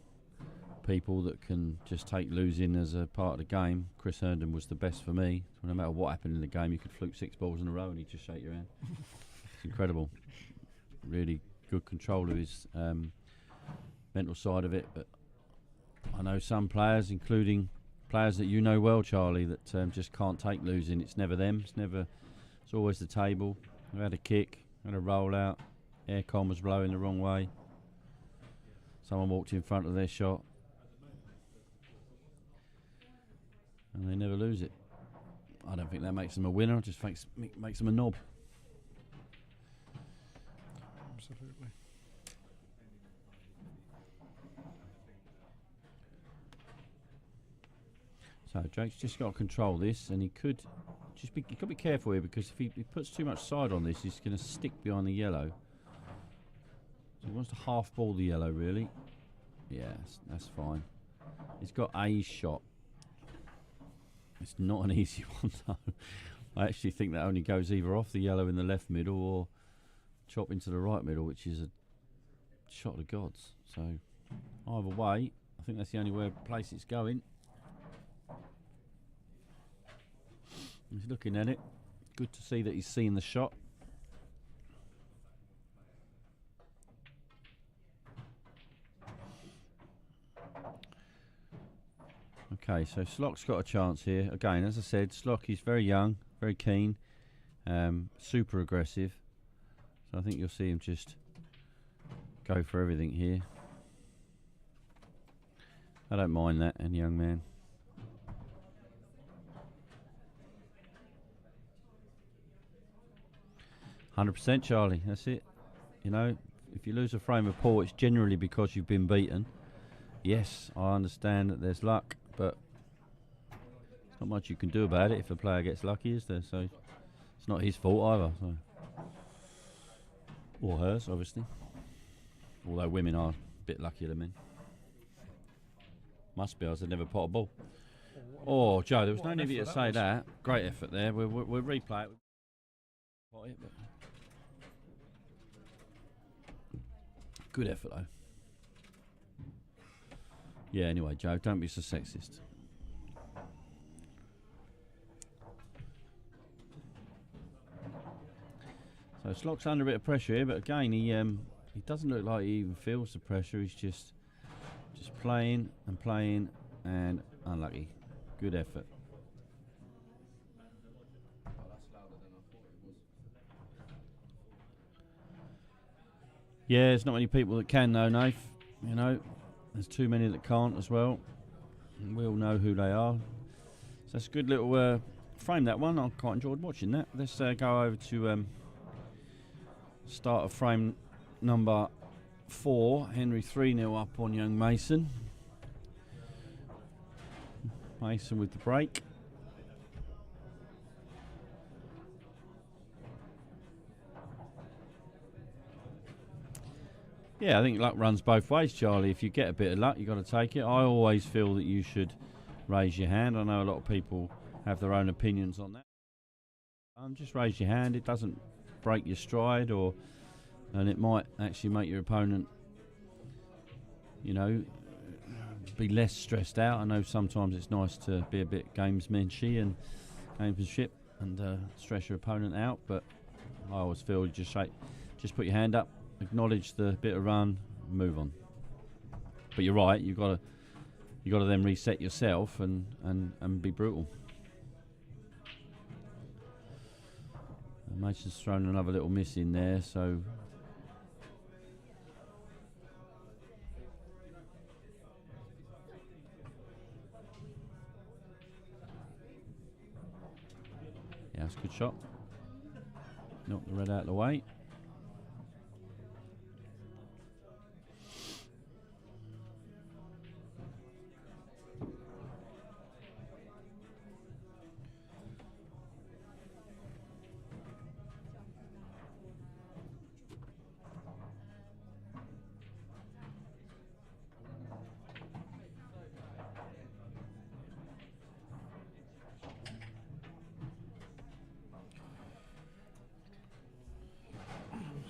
people that can just take losing as a part of the game. Chris Herndon was the best for me. No matter what happened in the game, you could fluke 6 balls in a row and he'd just shake your hand. It's incredible. Really good control of his mental side of it. But I know some players, including players that you know well, Charlie, that just can't take losing. It's never them. It's always the table. We had a kick, had a roll out. Aircon was blowing the wrong way. Someone walked in front of their shot, and they never lose it. I don't think that makes them a winner. It just makes them a knob. Absolutely. So Jake's just got to control this, and he could be careful here, because if he puts too much side on this, he's going to stick behind the yellow. So he wants to half ball the yellow, really. Yeah, that's fine. He's got a shot. It's not an easy one, though. I actually think that only goes either off the yellow in the left middle or chop into the right middle, which is a shot of the gods. So either way, I think that's the only place it's going. He's looking at it. Good to see that he's seeing the shot. Okay, so Slock's got a chance here. Again, as I said, Slock is very young, very keen, super aggressive. So I think you'll see him just go for everything here. I don't mind that, and young man. %, Charlie, that's it. You know, if you lose a frame of paw, it's generally because you've been beaten. Yes, I understand that there's luck, but there's not much you can do about it if a player gets lucky, is there? So it's not his fault either. So. Or hers, obviously. Although women are a bit luckier than men. Must be, else they'd never pot a ball. Oh, Joe, there was no need for you to say that. Great effort there. We'll replay it. Pot it, but good effort, though. Yeah, anyway, Joe, don't be so sexist. So Slock's under a bit of pressure here, but again, he doesn't look like he even feels the pressure. He's just playing and unlucky. Good effort. Yeah, there's not many people that can, though, Nath. You know, there's too many that can't as well. And we all know who they are. So that's a good little frame, that one. I quite enjoyed watching that. Let's go over to start of frame number 4. Henry 3-0 up on young Mason. Mason with the break. Yeah, I think luck runs both ways, Charlie. If you get a bit of luck, you've got to take it. I always feel that you should raise your hand. I know a lot of people have their own opinions on that. Just raise your hand. It doesn't break your stride, and it might actually make your opponent, you know, be less stressed out. I know sometimes it's nice to be a bit gamesmanship and stress your opponent out, but I always feel just put your hand up, acknowledge the bit of run, move on. But you're right, you got to then reset yourself and be brutal. Mason's thrown another little miss in there, so yeah, that's a good shot. Knock the red out of the way.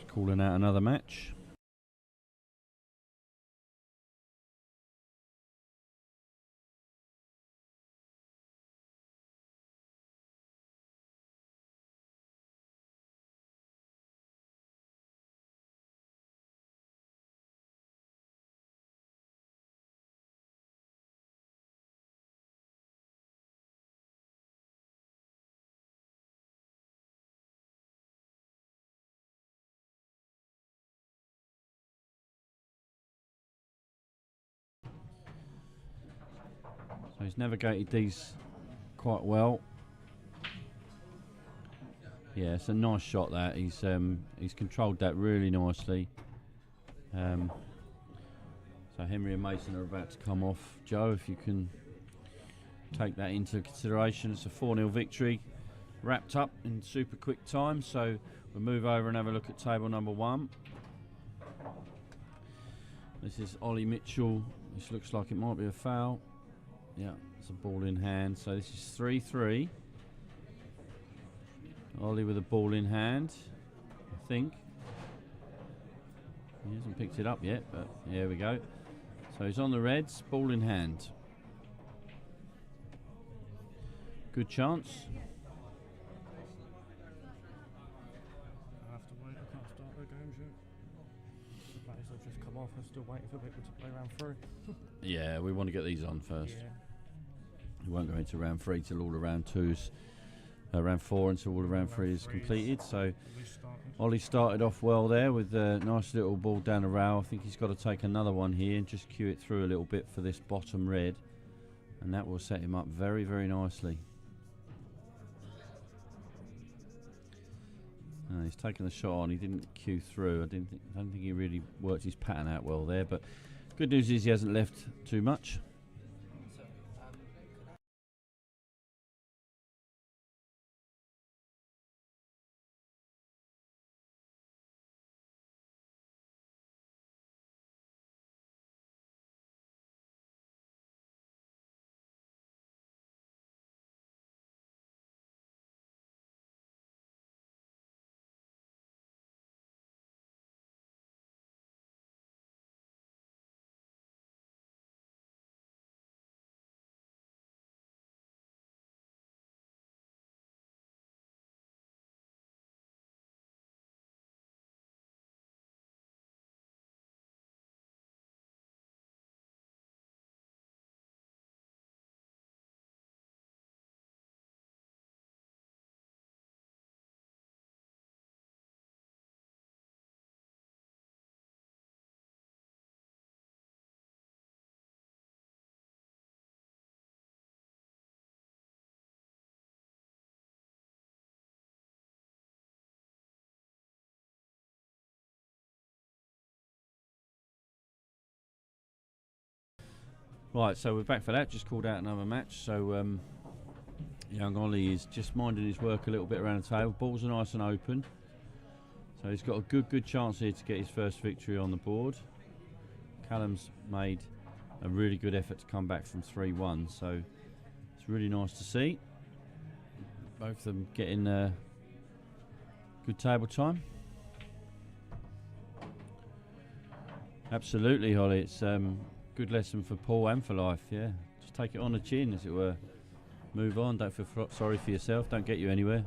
Calling out another match. So he's navigated these quite well. Yeah, it's a nice shot that. He's controlled that really nicely. So Henry and Mason are about to come off. Joe, if you can take that into consideration. It's a 4-0 victory, wrapped up in super quick time. So we'll move over and have a look at table number 1. This is Ollie Mitchell. This looks like it might be a foul. Yeah, it's a ball in hand. So this is 3-3. Ollie with a ball in hand, I think. He hasn't picked it up yet, but here we go. So he's on the reds, ball in hand. Good chance. I have to wait. I can't start the games yet. The players have just come off. I'm still waiting for people to play round 3. Yeah, we want to get these on first. Yeah. We won't go into round 3 till all the round 2s. Round 4 until all the round 3 is completed. So Ollie started off well there with a nice little ball down the rail. I think he's got to take another one here and just cue it through a little bit for this bottom red, and that will set him up very, very nicely. He's taken the shot on. He didn't cue through. I don't think he really worked his pattern out well there. But good news is he hasn't left too much. Right, so we're back for that. Just called out another match. So young Ollie is just minding his work a little bit around the table. Balls are nice and open. So he's got a good chance here to get his first victory on the board. Callum's made a really good effort to come back from 3-1. So it's really nice to see. Both of them getting good table time. Absolutely, Holly. It's good lesson for Paul and for life. Yeah, just take it on the chin, as it were. Move on. Don't feel sorry for yourself. Don't get you anywhere.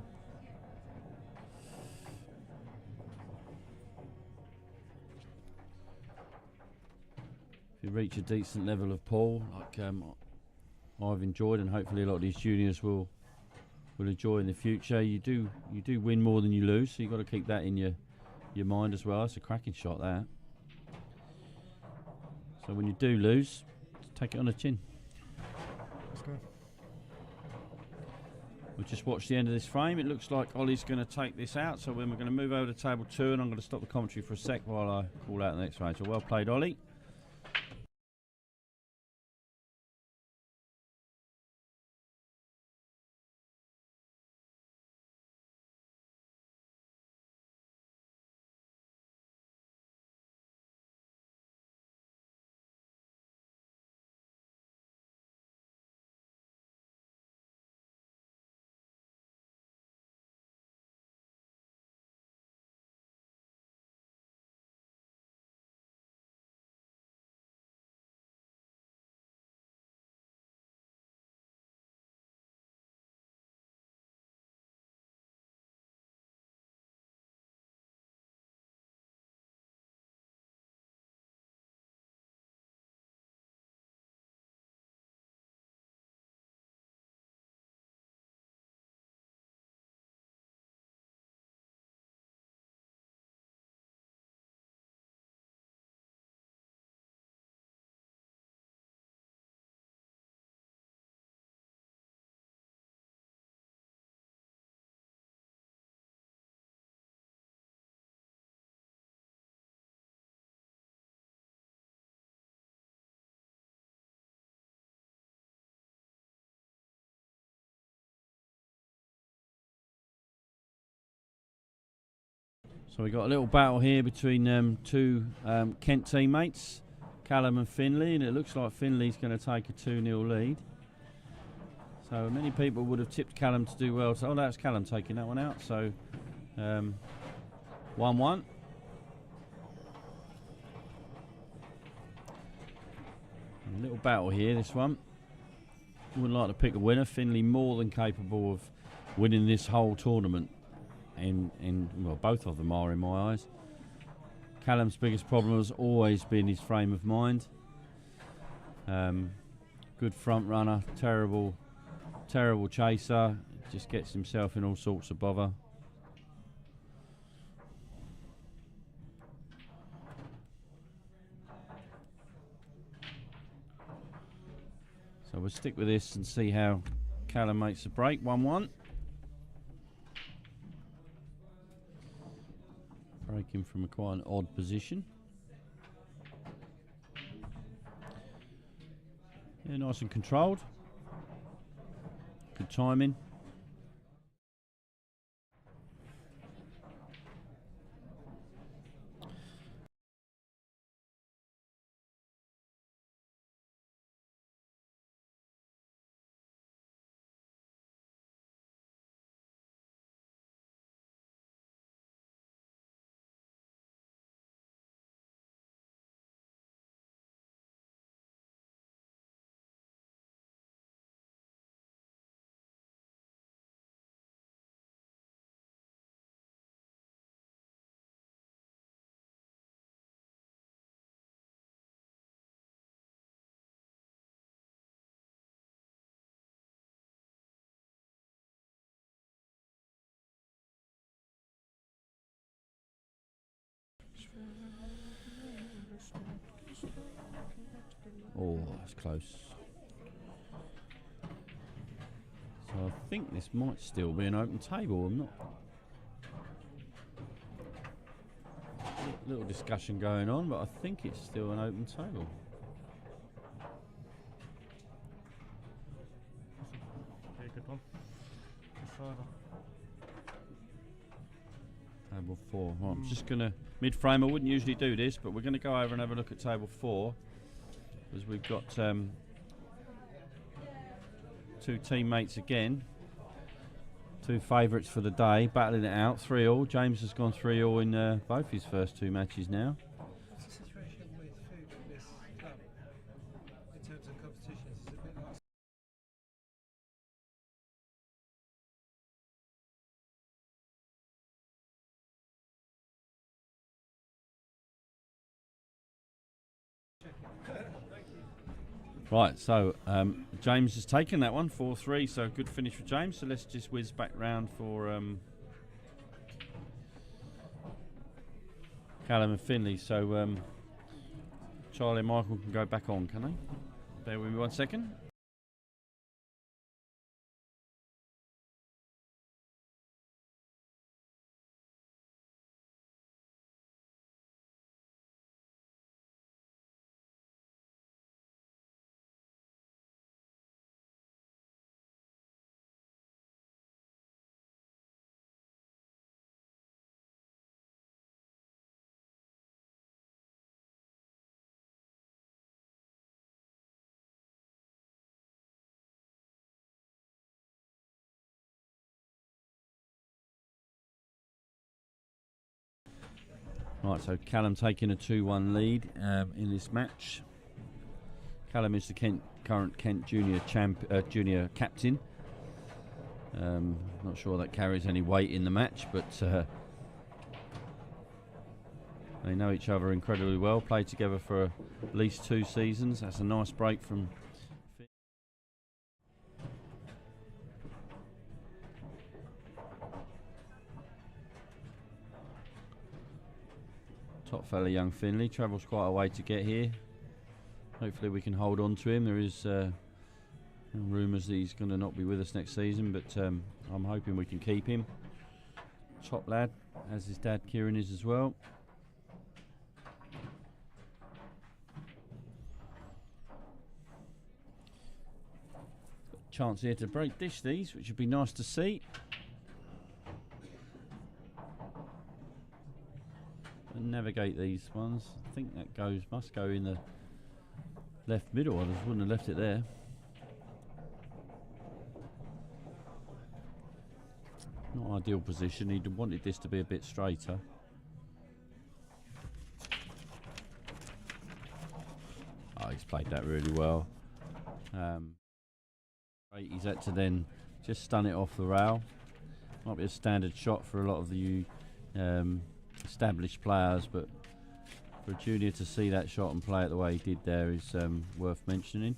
If you reach a decent level of Paul, like I've enjoyed, and hopefully a lot of these juniors will enjoy in the future. You do win more than you lose, so you've got to keep that in your mind as well. That's a cracking shot, that. So when you do lose, take it on the chin. Let's go. We'll just watch the end of this frame. It looks like Ollie's going to take this out, so then we're going to move over to table 2, and I'm going to stop the commentary for a sec while I call out the next range. So well played, Ollie. So we got a little battle here between two Kent teammates, Callum and Finley, and it looks like Finley's going to take a 2-0 lead. So many people would have tipped Callum to do well. So, that's Callum taking that one out. So 1-1. A little battle here, this one. Wouldn't like to pick a winner. Finley more than capable of winning this whole tournament. And well, both of them are in my eyes. Callum's biggest problem has always been his frame of mind. Good front runner, terrible chaser. Just gets himself in all sorts of bother. So we'll stick with this and see how Callum makes the break. 1-1. Breaking from quite an odd position. Yeah, nice and controlled. Good timing. Oh, that's close. So I think this might still be an open table. I'm not. Little discussion going on, but I think it's still an open table. Table 4. Right, I'm just going to mid-frame. I wouldn't usually do this, but we're going to go over and have a look at table 4, because we've got two teammates again, two favourites for the day, battling it out. 3-all. James has gone 3-all in both his first 2 matches now. What's the situation with food at this club in terms of competitions? Is it a bit like Right, so James has taken that one, 4-3, so good finish for James. So let's just whiz back round for Callum and Finley. So Charlie and Michael can go back on, can they? Bear with me 1 second. Right, so Callum taking a 2-1 lead in this match. Callum is the current Kent junior junior captain. Not sure that carries any weight in the match, but they know each other incredibly well. Played together for at least 2 seasons. That's a nice break from. Top fella, young Finley, travels quite a way to get here. Hopefully we can hold on to him. There is rumours that he's going to not be with us next season, but I'm hoping we can keep him. Top lad, as his dad Kieran is as well. Chance here to break dish these, which would be nice to see. And navigate these ones. I think that must go in the left middle. I just wouldn't have left it there. Not ideal position. He wanted this to be a bit straighter. Oh, he's played that really well. He's had to then just stun it off the rail. Might be a standard shot for a lot of the established players, but for a junior to see that shot and play it the way he did there is worth mentioning.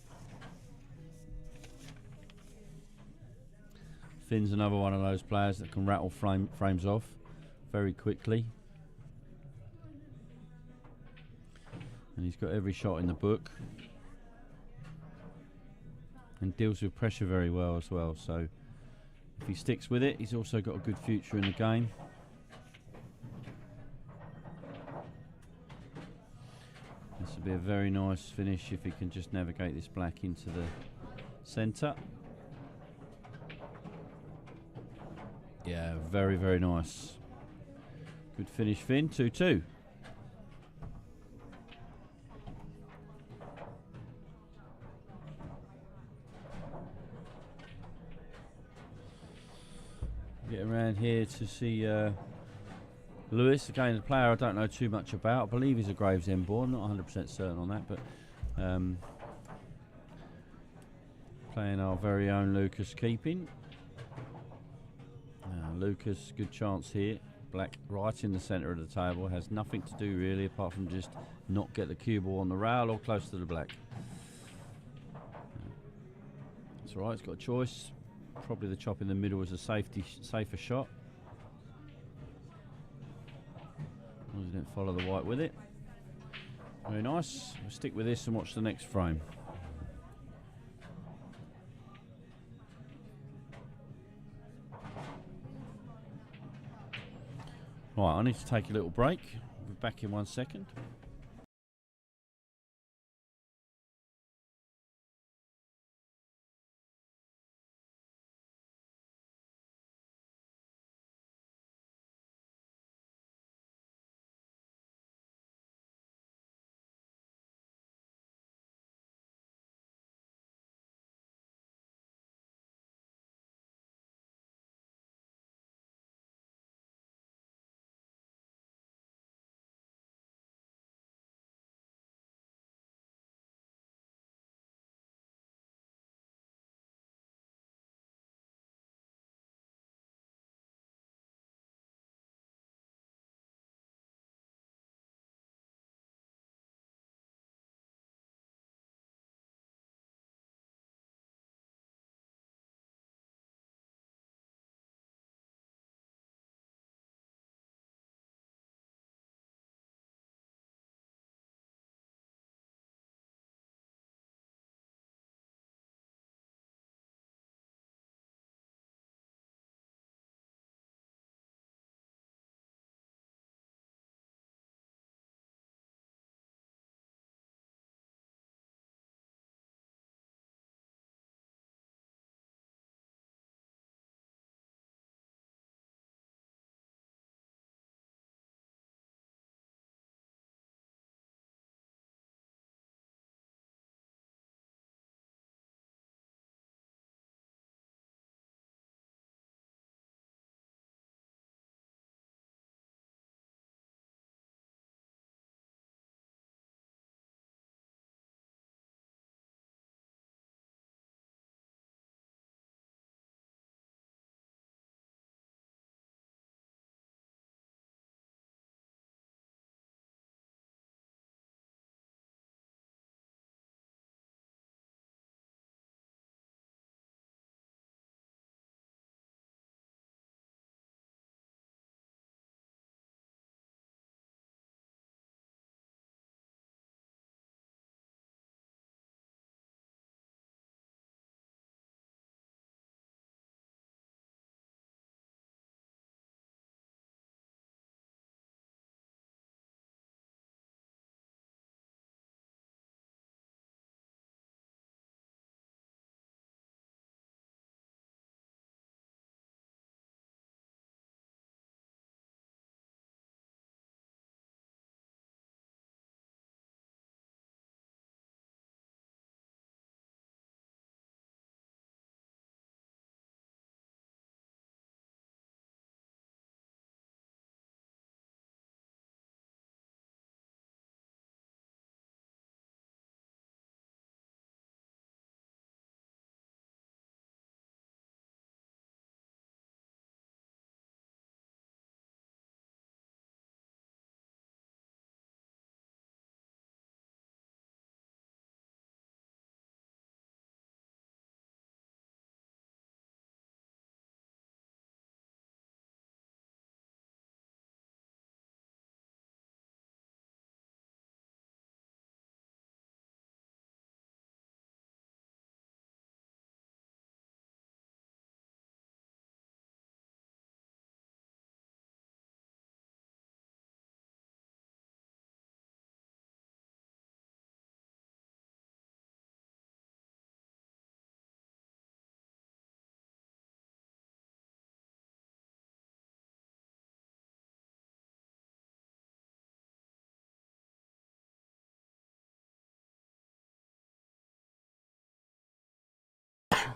Finn's another one of those players that can rattle frames off very quickly, and he's got every shot in the book and deals with pressure very well as well. So if he sticks with it, he's also got a good future in the game. This will be a very nice finish if he can just navigate this black into the centre. Yeah, very, very nice. Good finish, Finn. 2-2. Get around here to see Lewis, again, a player I don't know too much about. I believe he's a Gravesend born, not 100% certain on that, but playing our very own Lucas keeping. Lucas, good chance here. Black right in the centre of the table, has nothing to do really apart from just not get the cue ball on the rail or close to the black. That's all right, it's got a choice. Probably the chop in the middle was a safer shot. As long as he didn't follow the white with it. Very nice. We'll stick with this and watch the next frame. Right, I need to take a little break. We'll be back in 1 second.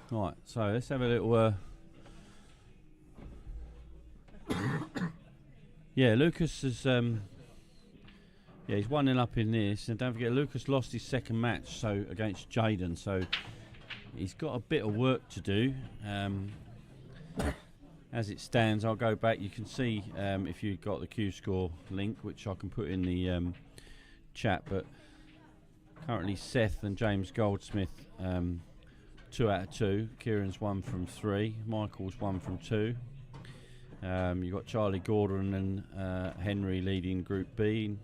Right, so let's have a little. Yeah, Lucas has. Yeah, he's 1-0 up in this, and don't forget Lucas lost his second match, so against Jaden. So he's got a bit of work to do. As it stands, I'll go back. You can see if you've got the Q score link, which I can put in the chat. But currently, Seth and James Goldsmith 2 out of 2. Kieran's 1 from 3. Michael's 1 from 2. You've got Charlie Gordon and Henry leading Group B.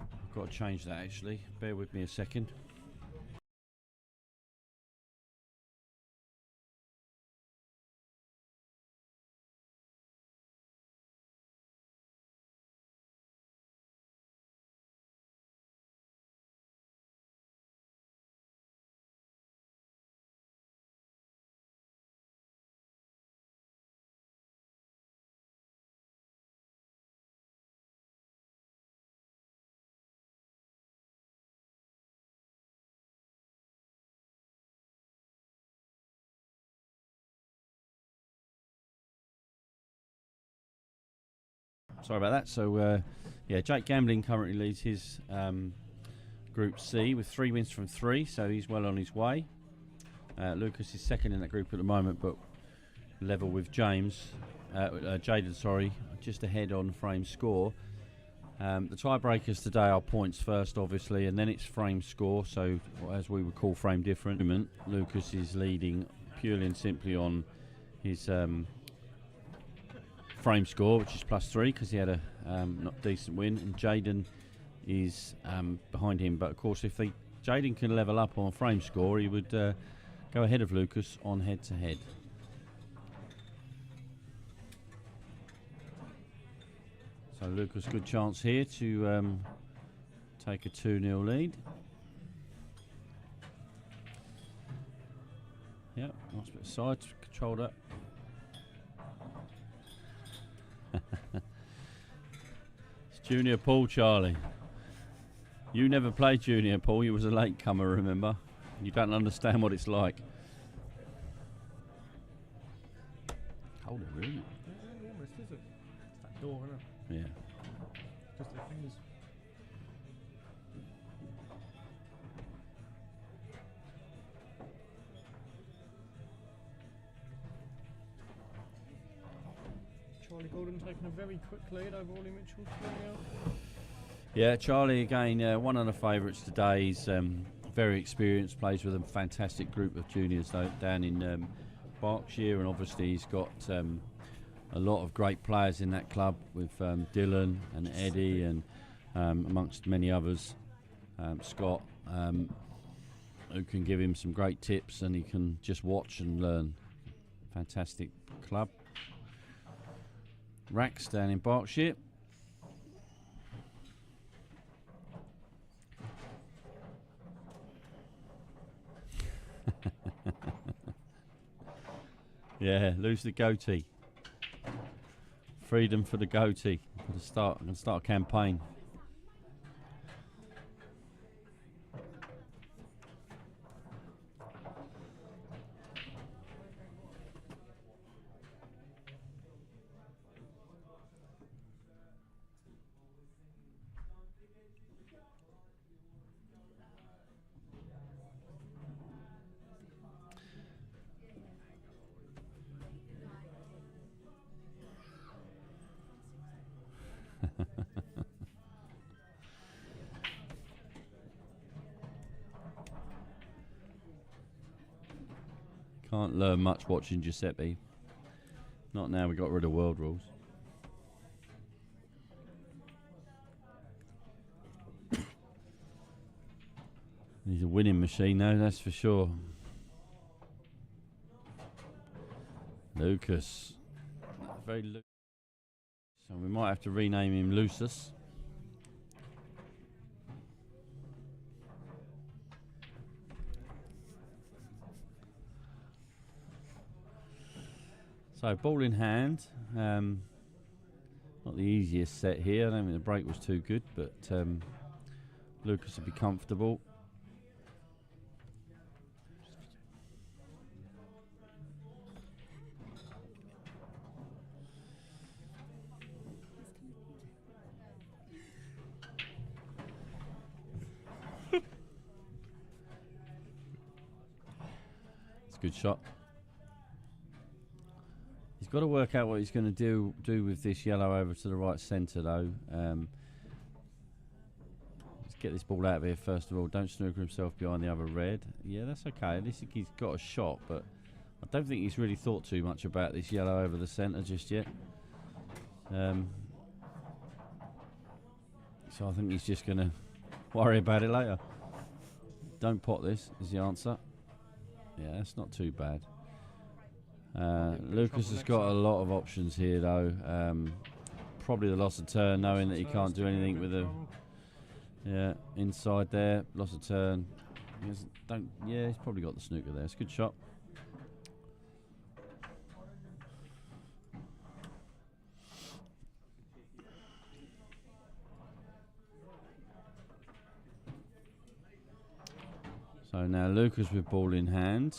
I've got to change that actually. Bear with me a second. Sorry about that. So, yeah, Jake Gambling currently leads his Group C with 3 wins from 3, so he's well on his way. Lucas is second in that group at the moment, but level with Jaden, sorry, just ahead on frame score. The tiebreakers today are points first, obviously, and then it's frame score, so as we would call frame difference. Lucas is leading purely and simply on his frame score, which is +3 because he had a not decent win, and Jaden is behind him. But of course, if Jaden can level up on frame score, he would go ahead of Lucas on head-to-head. So Lucas, good chance here to take a 2-0 lead. Yep, nice bit of side to control that. It's Junior Paul, Charlie. You never played Junior Paul, you was a latecomer, remember? You don't understand what it's like. Hold it, really? Yeah, almost, is it? It's that door, isn't it? Yeah. Just their fingers. Charlie Gordon taking a very quick lead over Ollie Mitchell. 3-0. Yeah, Charlie again, one of the favourites today. He's very experienced, plays with a fantastic group of juniors down in Berkshire, and obviously he's got a lot of great players in that club with Dylan and Eddie and amongst many others. Scott, who can give him some great tips, and he can just watch and learn. Fantastic club. Racks down in Berkshire. Yeah, lose the goatee. Freedom for the goatee. I'm going to start a campaign. Can't learn much watching Giuseppe. Not now we got rid of world rules. He's a winning machine though, that's for sure. Lucas. Very so we might have to rename him Lucis. So ball in hand, not the easiest set here. I don't think the break was too good, but Lucas will be comfortable. good shot. He's got to work out what he's going to do with this yellow over to the right centre, though. Let's get this ball out of here first of all. Don't snooker himself behind the other red. Yeah, that's okay. At least he's got a shot, but I don't think he's really thought too much about this yellow over the centre just yet. So I think he's just going to worry about it later. Don't pot this is the answer. Yeah, that's not too bad. Lucas has got a lot of options here, though. Probably the loss of turn, knowing that he can't do anything with a inside there. Loss of turn. He's probably got the snooker there. It's a good shot. So now Lucas with ball in hand.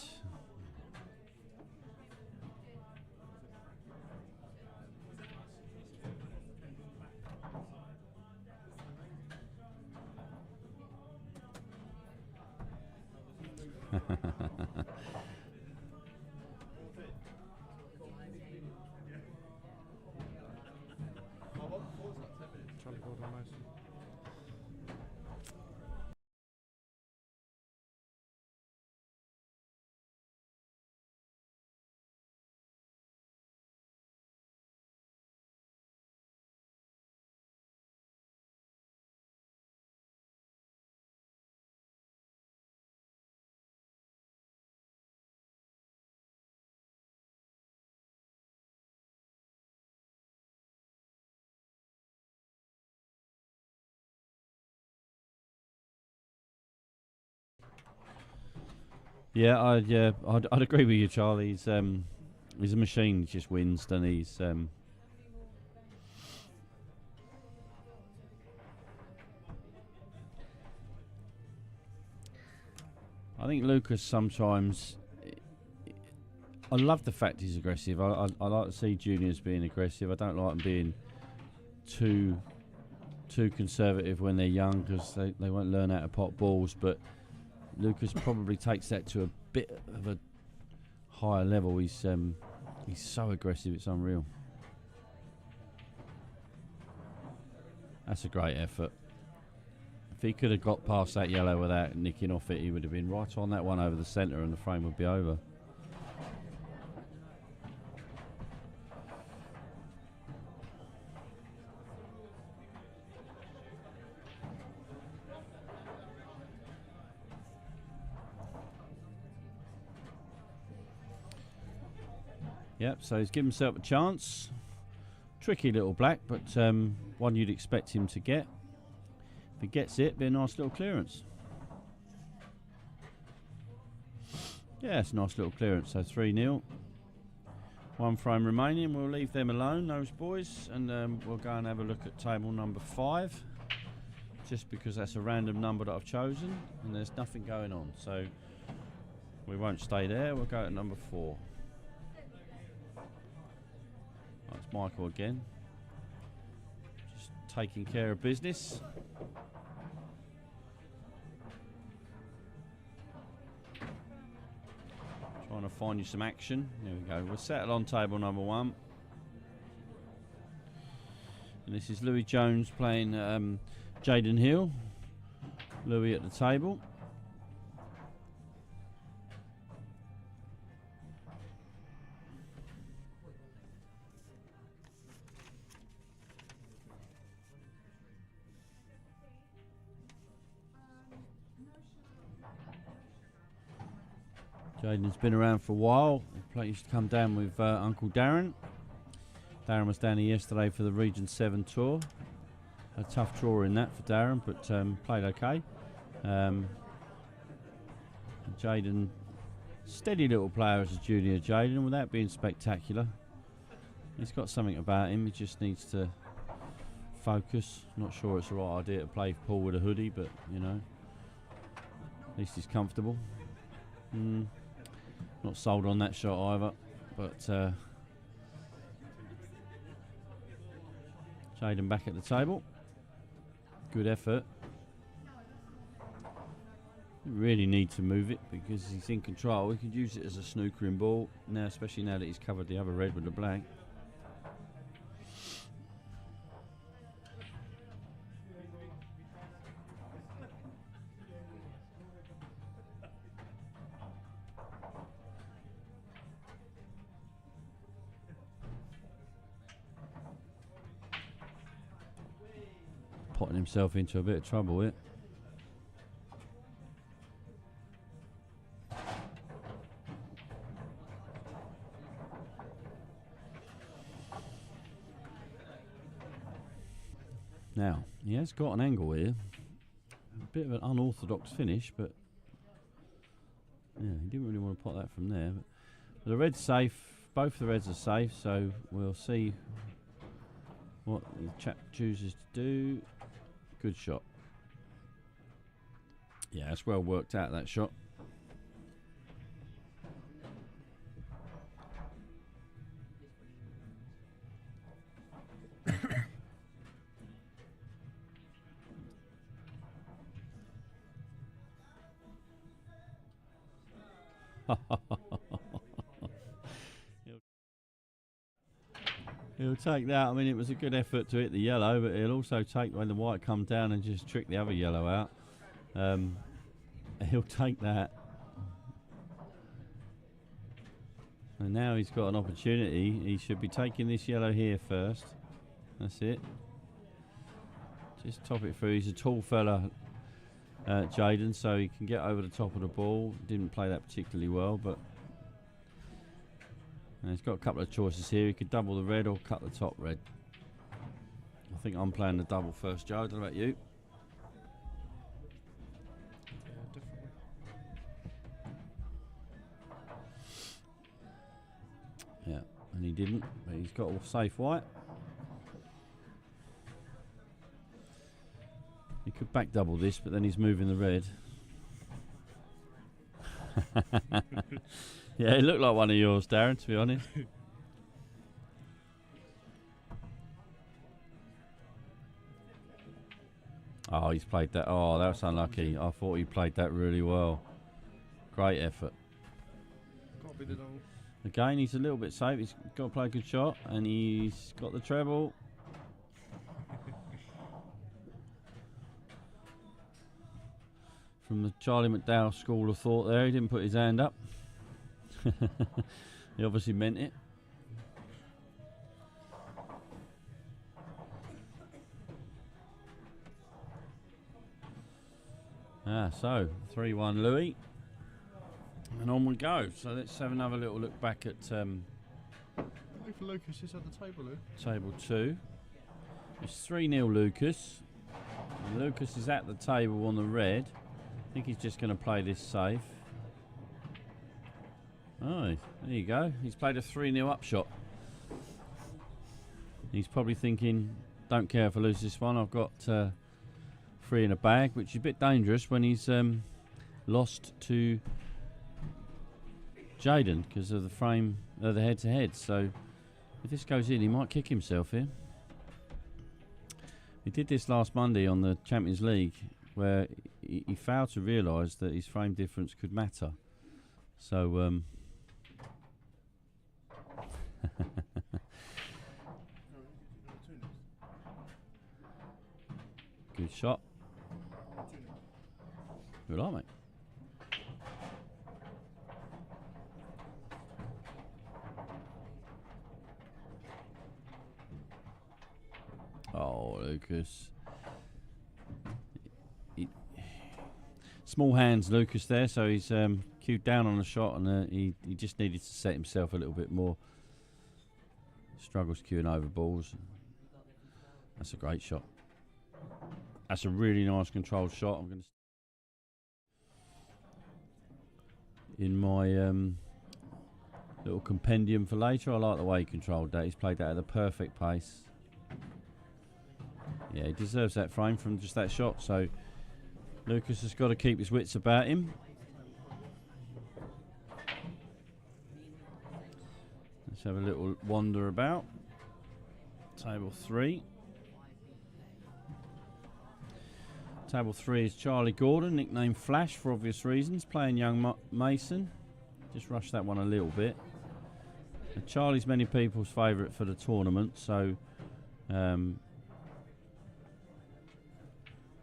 Yeah, I'd agree with you, Charlie. He's a machine. He just wins, and he's I think Lucas sometimes. I love the fact he's aggressive. I like to see juniors being aggressive. I don't like them being too conservative when they're young, because they won't learn how to pot balls. But Lucas probably takes that to a bit of a higher level. He's so aggressive, it's unreal. That's a great effort. If he could have got past that yellow without nicking off it, he would have been right on that one over the centre and the frame would be over. Yep, so he's given himself a chance. Tricky little black, but one you'd expect him to get. If he gets it, be a nice little clearance. Yeah, it's a nice little clearance, so 3-0. One frame remaining, we'll leave them alone, those boys, and we'll go and have a look at table number 5. Just because that's a random number that I've chosen, and there's nothing going on, so we won't stay there, we'll go to number 4. That's Michael again. Just taking care of business. Trying to find you some action. There we go. We're settled on table number 1. And this is Louis Jones playing Jaden Hill. Louis at the table. Jaden's been around for a while. He used to come down with Uncle Darren. Darren was down here yesterday for the Region 7 tour. A tough draw in that for Darren, but played okay. Jaden, steady little player as a junior, Jaden, without being spectacular. He's got something about him, he just needs to focus. Not sure it's the right idea to play Paul with a hoodie, but you know, at least he's comfortable. Not sold on that shot either, but Jaden back at the table. Good effort. Really need to move it because he's in control. We could use it as a snookering ball now, especially now that he's covered the other red with the black. Potting himself into a bit of trouble here. Now, he has got an angle here. A bit of an unorthodox finish, but yeah, he didn't really want to pot that from there. But the red's safe. Both the reds are safe, so we'll see what the chap chooses to do. Good shot. Yeah, that's well worked out, that shot. He'll take that. I mean, it was a good effort to hit the yellow, but he'll also take when the white come down and just trick the other yellow out. He'll take that. And now he's got an opportunity. He should be taking this yellow here first. That's it. Just top it through. He's a tall fella, Jaden, so he can get over the top of the ball. Didn't play that particularly well, but he's got a couple of choices here. He could double the red or cut the top red. I think I'm playing the double first, Joe. I don't know about you. Yeah, definitely. Yeah, and he didn't, but he's got a safe white. He could back double this, but then he's moving the red. Yeah, it looked like one of yours, Darren, to be honest. Oh, he's played that. Oh, that was unlucky. I thought he played that really well. Great effort. Got to be the double. Again, he's a little bit safe. He's got to play a good shot, and he's got the treble. From the Charlie McDowell school of thought there, he didn't put his hand up. He obviously meant it. So 3-1 Louis, and on we go. So let's have another little look back at Wait for Lucas is at the table here. table 2. It's 3-0 Lucas. And Lucas is at the table on the red. I think he's just going to play this safe. Oh, there you go. He's played a 3-0 upshot. He's probably thinking, don't care if I lose this one. I've got 3 in a bag, which is a bit dangerous when he's lost to Jaden because of the frame, the head-to-head. So if this goes in, he might kick himself here. He did this last Monday on the Champions League, where he failed to realise that his frame difference could matter. So good shot. Good luck, mate. Oh, Lucas. Small hands, Lucas, there, so he's queued down on the shot, and he just needed to set himself a little bit more. Struggles queuing over balls. That's a great shot. That's a really nice controlled shot. I'm going to in my little compendium for later. I like the way he controlled that. He's played that at a perfect pace. Yeah, he deserves that frame from just that shot. So Lucas has got to keep his wits about him. Let's have a little wander about. Table 3. Table 3 is Charlie Gordon, nicknamed Flash for obvious reasons, playing young Mason. Just rushed that one a little bit. And Charlie's many people's favourite for the tournament, so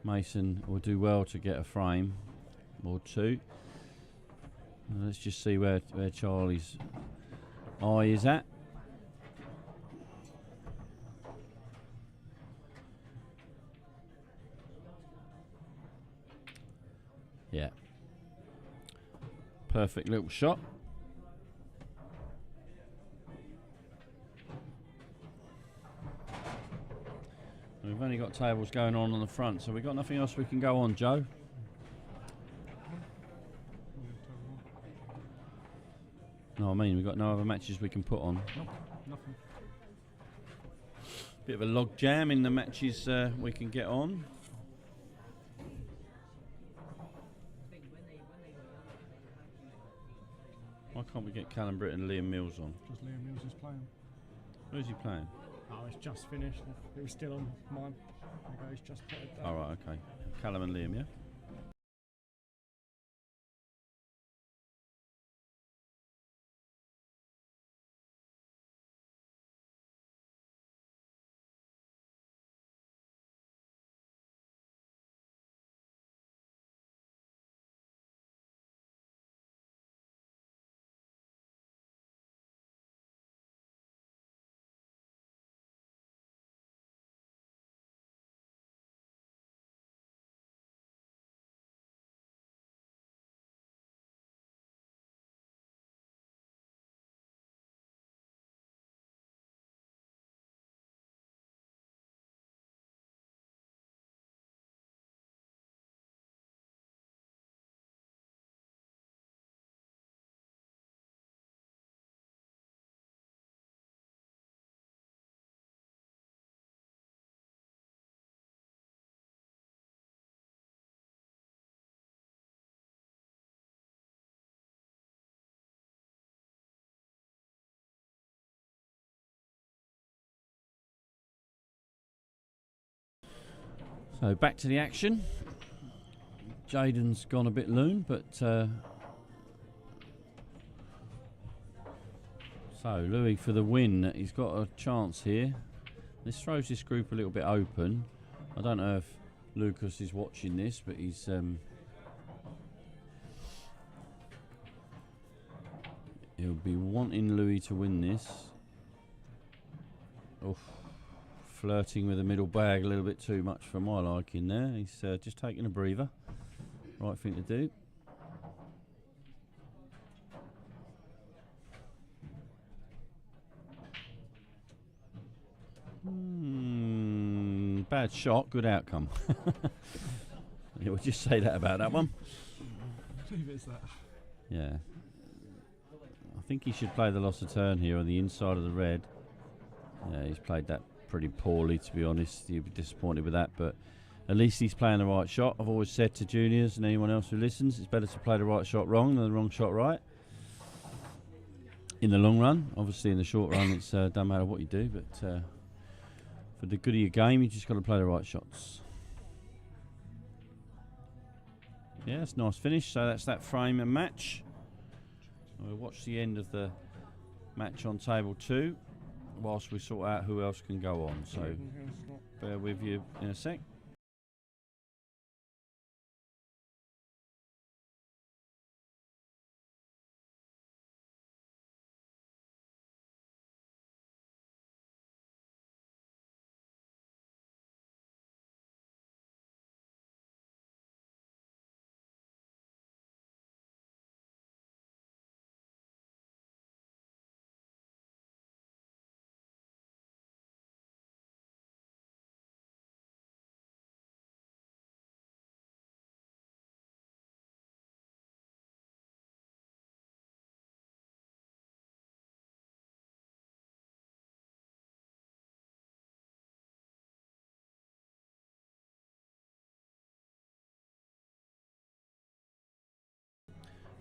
Mason will do well to get a frame or two. Let's just see where Charlie's eye is at. Yeah. Perfect little shot. We've only got tables going on the front, so we've got nothing else we can go on, Joe. No, I mean, we've got no other matches we can put on. Nope, nothing. Bit of a log jam in the matches we can get on. Why can't we get Callum Britt and Liam Mills on? Because Liam Mills is playing. Who's he playing? Oh, it's just finished. It was still on mine. There you go, he's just played that. Alright, okay. Callum and Liam, yeah? So back to the action. Jaden's gone a bit loon, but so Louis for the win. He's got a chance here. This throws this group a little bit open. I don't know if Lucas is watching this, but he's he'll be wanting Louis to win this. Oof. Flirting with the middle bag a little bit too much for my liking there. He's just taking a breather. Right thing to do. Bad shot, good outcome. Yeah, we'll just say that about that one. Leave it as that. Yeah. I think he should play the loss of turn here on the inside of the red. Yeah, he's played that pretty poorly, to be honest. You'd be disappointed with that, but at least he's playing the right shot. I've always said to juniors and anyone else who listens, it's better to play the right shot wrong than the wrong shot right. In the long run, obviously in the short run, it's don't matter what you do, but for the good of your game, you just got to play the right shots. Yeah, that's a nice finish. So that's that frame and match. We'll watch the end of the match on table 2. Whilst we sort out who else can go on, so bear with you in a sec.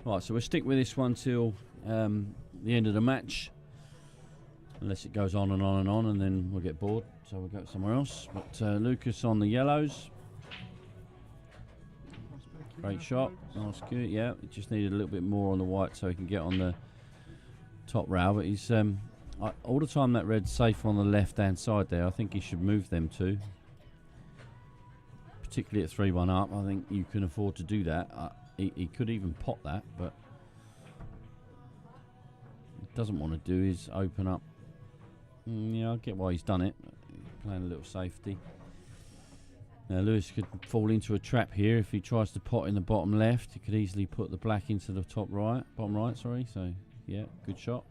Right, so we'll stick with this one till the end of the match, unless it goes on and on and on, and then we'll get bored, so we'll go somewhere else. But Lucas on the yellows. Great shot. Nice, good. Yeah, it just needed a little bit more on the white so he can get on the top rail. But he's all the time that red's safe on the left-hand side there. I think he should move them two, particularly at 3-1 up. I think you can afford to do that. He could even pot that, but what he doesn't want to do is open up. Yeah, I get why he's done it. He's playing a little safety. Now Lewis could fall into a trap here if he tries to pot in the bottom left. He could easily put the black into the top right, bottom right. Sorry. So yeah, good shot.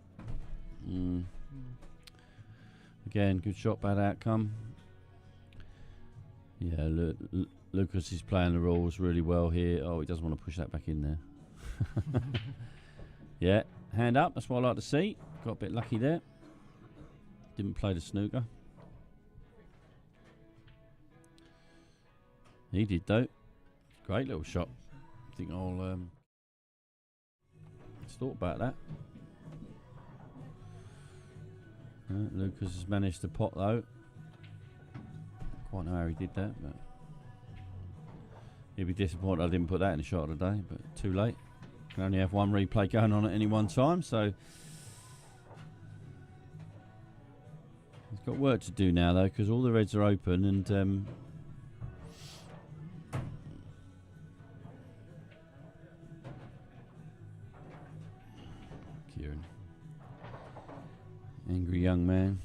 Again, good shot, bad outcome. Yeah, Lucas is playing the rules really well here. Oh, he doesn't want to push that back in there. Yeah, hand up. That's what I like to see. Got a bit lucky there. Didn't play the snooker. He did though. Great little shot. I think I'll just thought about that. Lucas has managed to pot though. Quite know how he did that, but he'll be disappointed I didn't put that in the shot of the day, but too late. Can only have one replay going on at any one time, so he's got work to do now though, because all the reds are open and Kieran, angry young man.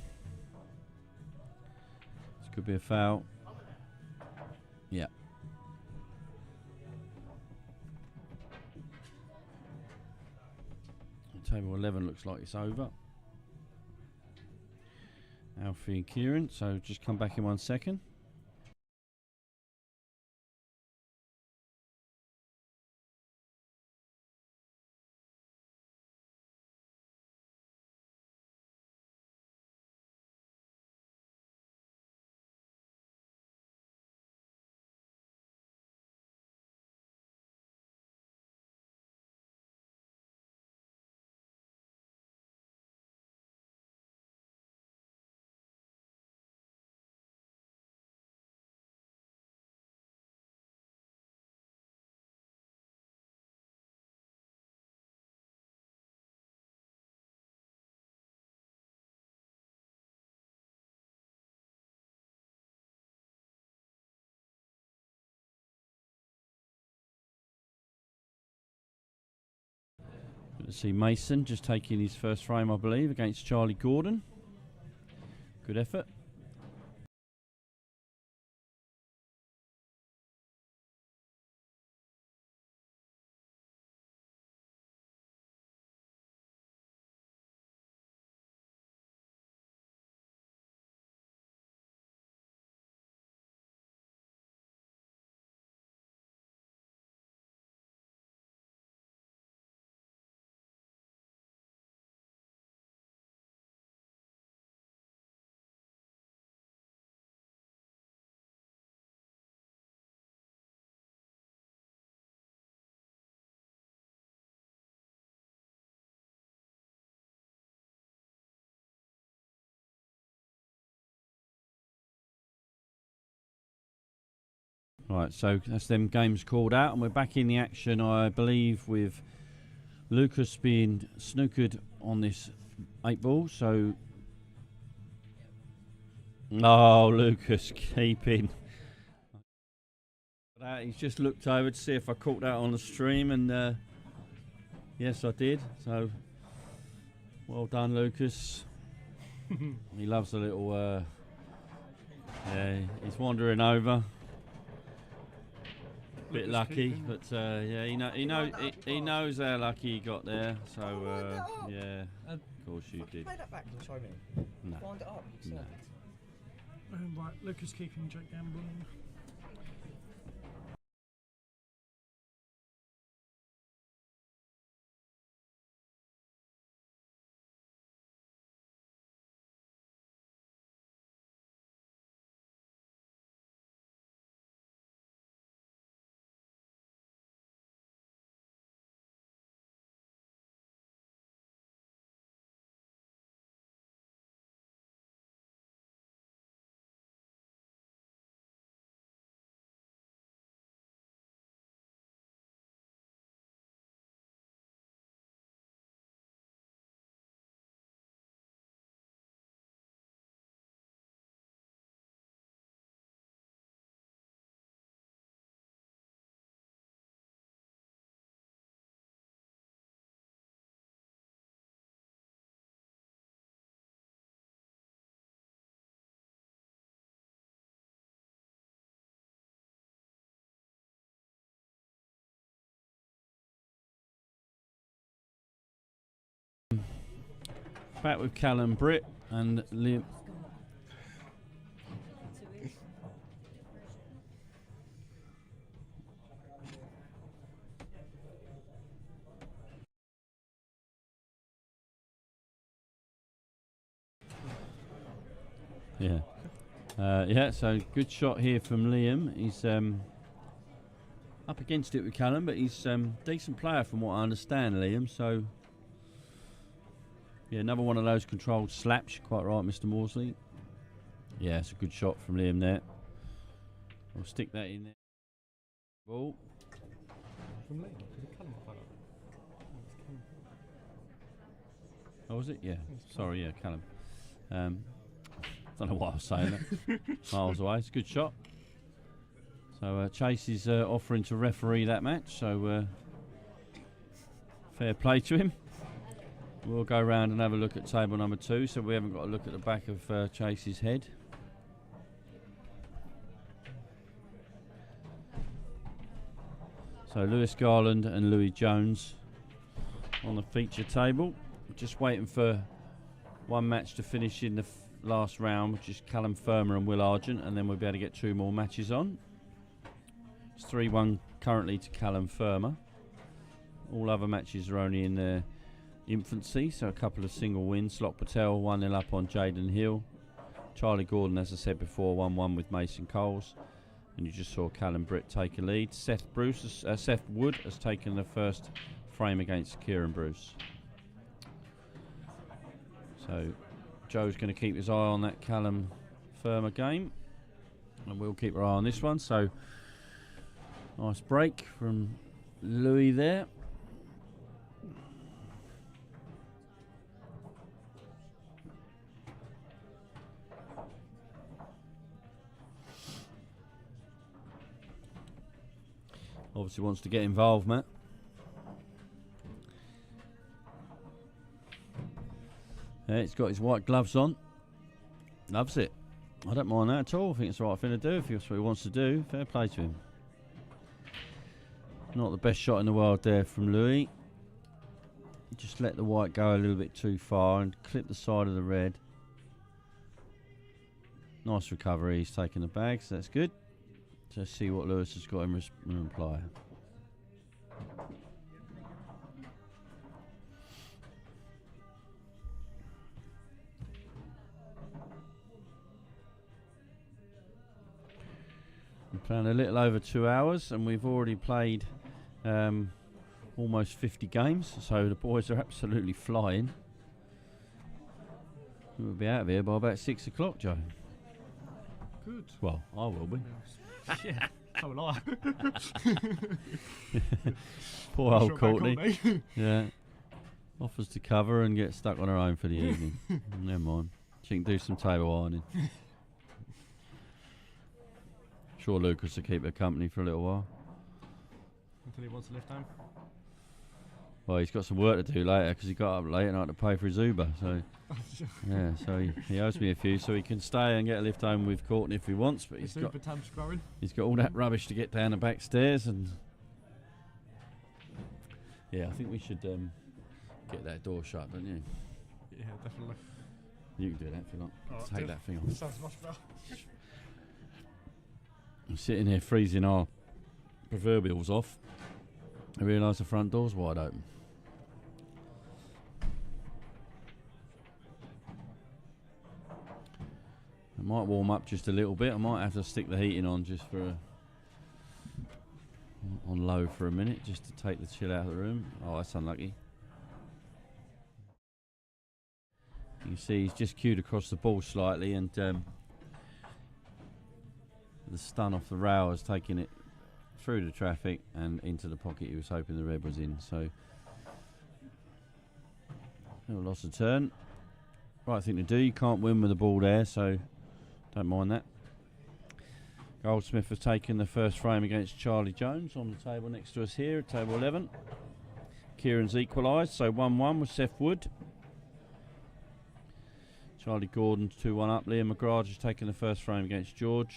This could be a foul. Yeah. Table 11 looks like it's over. Alfie and Kieran, so just come back in 1 second. Good to see Mason just taking his first frame, I believe, against Charlie Gordon. Good effort. Right, so that's them games called out, and we're back in the action, I believe, with Lucas being snookered on this 8 ball. So, oh, Lucas keeping. He's just looked over to see if I caught that on the stream, and yes, I did. So, well done, Lucas. He loves a little. Yeah, he's wandering over. Bit lucky, but yeah, he knows how lucky he got there. So yeah, of course you did. Play that back and show me. No. Wind it up. You No. said. Right, Lucas keeping, Jack gambling. Back with Callum Britt and Liam. Yeah. Yeah, so good shot here from Liam. He's up against it with Callum, but he's decent player from what I understand, Liam. So, yeah, another one of those controlled slaps. You're quite right, Mr. Morsley. Yeah, it's a good shot from Liam there. We'll stick that in there. Ball. From Liam? Did it cut him off like that? Oh, was it? Yeah. Sorry, yeah, Callum. Don't know why I was saying that. Miles away. It's a good shot. So Chase is offering to referee that match. So fair play to him. We'll go round and have a look at table number 2. So we haven't got a look at the back of Chase's head. So Lewis Garland and Louis Jones on the feature table. Just waiting for one match to finish in the last round, which is Callum Firmer and Will Argent, and then we'll be able to get 2 more matches on. It's 3-1 currently to Callum Firmer. All other matches are only in their infancy, so a couple of single wins. Slot Patel 1-0 up on Jaden Hill. Charlie Gordon, as I said before, 1-1 with Mason Coles. And you just saw Callum Britt take a lead. Seth Wood has taken the first frame against Kieran Bruce. So Joe's going to keep his eye on that Callum Firmer game, and we'll keep our eye on this one. So nice break from Louis there. Obviously wants to get involved, Matt. Yeah, he's got his white gloves on. Loves it. I don't mind that at all. I think it's the right thing to do if that's what he wants to do. Fair play to him. Not the best shot in the world there from Louis. Just let the white go a little bit too far and clip the side of the red. Nice recovery. He's taken the bag, so that's good. Let's see what Lewis has got in reply. We're playing a little over 2 hours, and we've already played almost 50 games, so the boys are absolutely flying. We'll be out of here by about 6 o'clock, Joe. Good. Well, I will be. Yeah, so will I. Poor old Shot back on Courtney. me. Yeah. Offers to cover and get stuck on her own for the evening. Never mind. She can do some table ironing. Sure Lucas will keep her company for a little while. Until he wants to lift home. Well, he's got some work to do later because he got up late and I had to pay for his Uber. So, yeah, so he owes me a few, so he can stay and get a lift home with Courtney if he wants. But he's got all that rubbish to get down the back stairs, and yeah, I think we should get that door shut, don't you? Yeah, definitely. You can do that if you like. Alright, Take that thing off. Sounds much better. I'm sitting here freezing our proverbials off. I realise the front door's wide open. It might warm up just a little bit. I might have to stick the heating on just for on low for a minute, just to take the chill out of the room. Oh, that's unlucky. You can see he's just cued across the ball slightly, and the stun off the rail has taken it through the traffic and into the pocket he was hoping the red was in. So, little loss of turn. Right thing to do. You can't win with the ball there, so don't mind that. Goldsmith has taken the first frame against Charlie Jones on the table next to us here at table 11. Kieran's equalised, so 1-1 with Seth Wood. Charlie Gordon's 2-1 up. Liam McGrath has taken the first frame against George.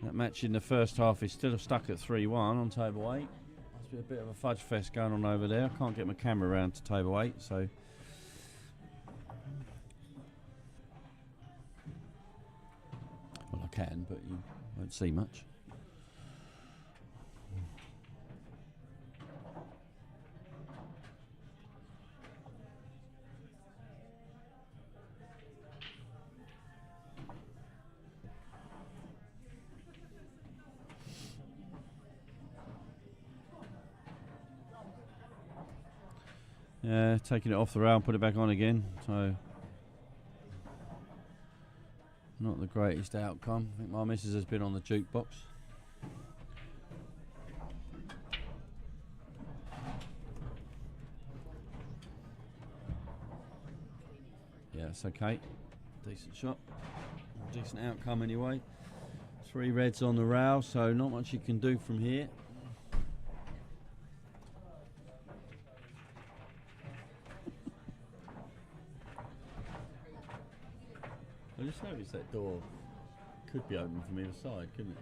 That match in the first half is still stuck at 3-1 on table 8. It's A bit of a fudge fest going on over there. I can't get my camera around to table 8, so well, I can, but you won't see much. Taking it off the rail and put it back on again, so not the greatest outcome. I think my missus has been on the jukebox. Yeah, it's okay. Decent shot. Decent outcome anyway. 3 reds on the rail, so not much you can do from here. I just noticed that door could be open from either side, couldn't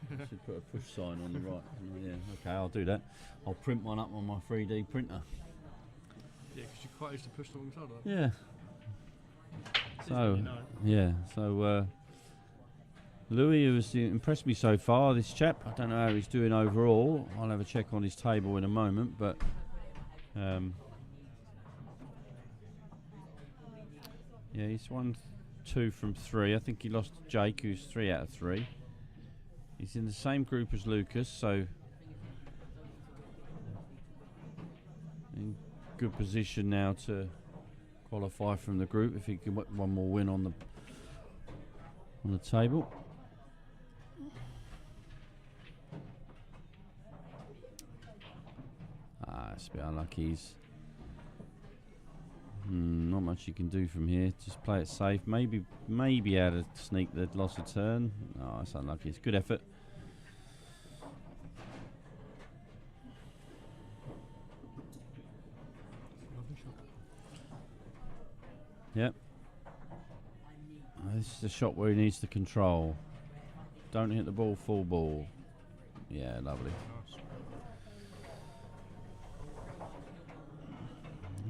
it? Should put a push sign on the right. Yeah, okay, I'll do that. I'll print one up on my 3D printer. Yeah, because you quite used to push the wrong side of it. Yeah. It's So, easy when you know. yeah, so Louis, who has impressed me so far, this chap. I don't know how he's doing overall. I'll have a check on his table in a moment, but yeah, he's won 2 from 3. I think he lost to Jake, who's 3 out of 3. He's in the same group as Lucas, so in good position now to qualify from the group if he can get one more win on the table. It's a bit unlucky. He's not much you can do from here. Just play it safe. Maybe able to sneak the loss of turn. Oh, it's unlucky. It's good effort. Yep. This is the shot where he needs to control. Don't hit the ball full ball. Yeah, lovely.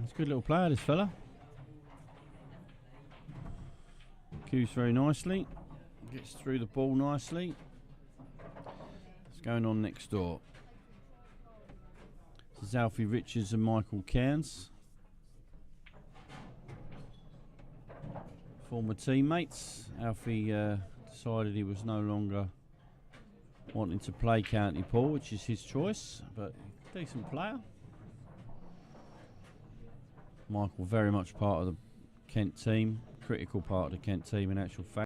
It's a good little player, this fella. Cues very nicely. Gets through the ball nicely. What's going on next door? This is Alfie Richards and Michael Cairns. Former teammates. Alfie decided he was no longer wanting to play County Pool, which is his choice, but decent player. Michael very much part of the Kent team, critical part of the Kent team in actual fact.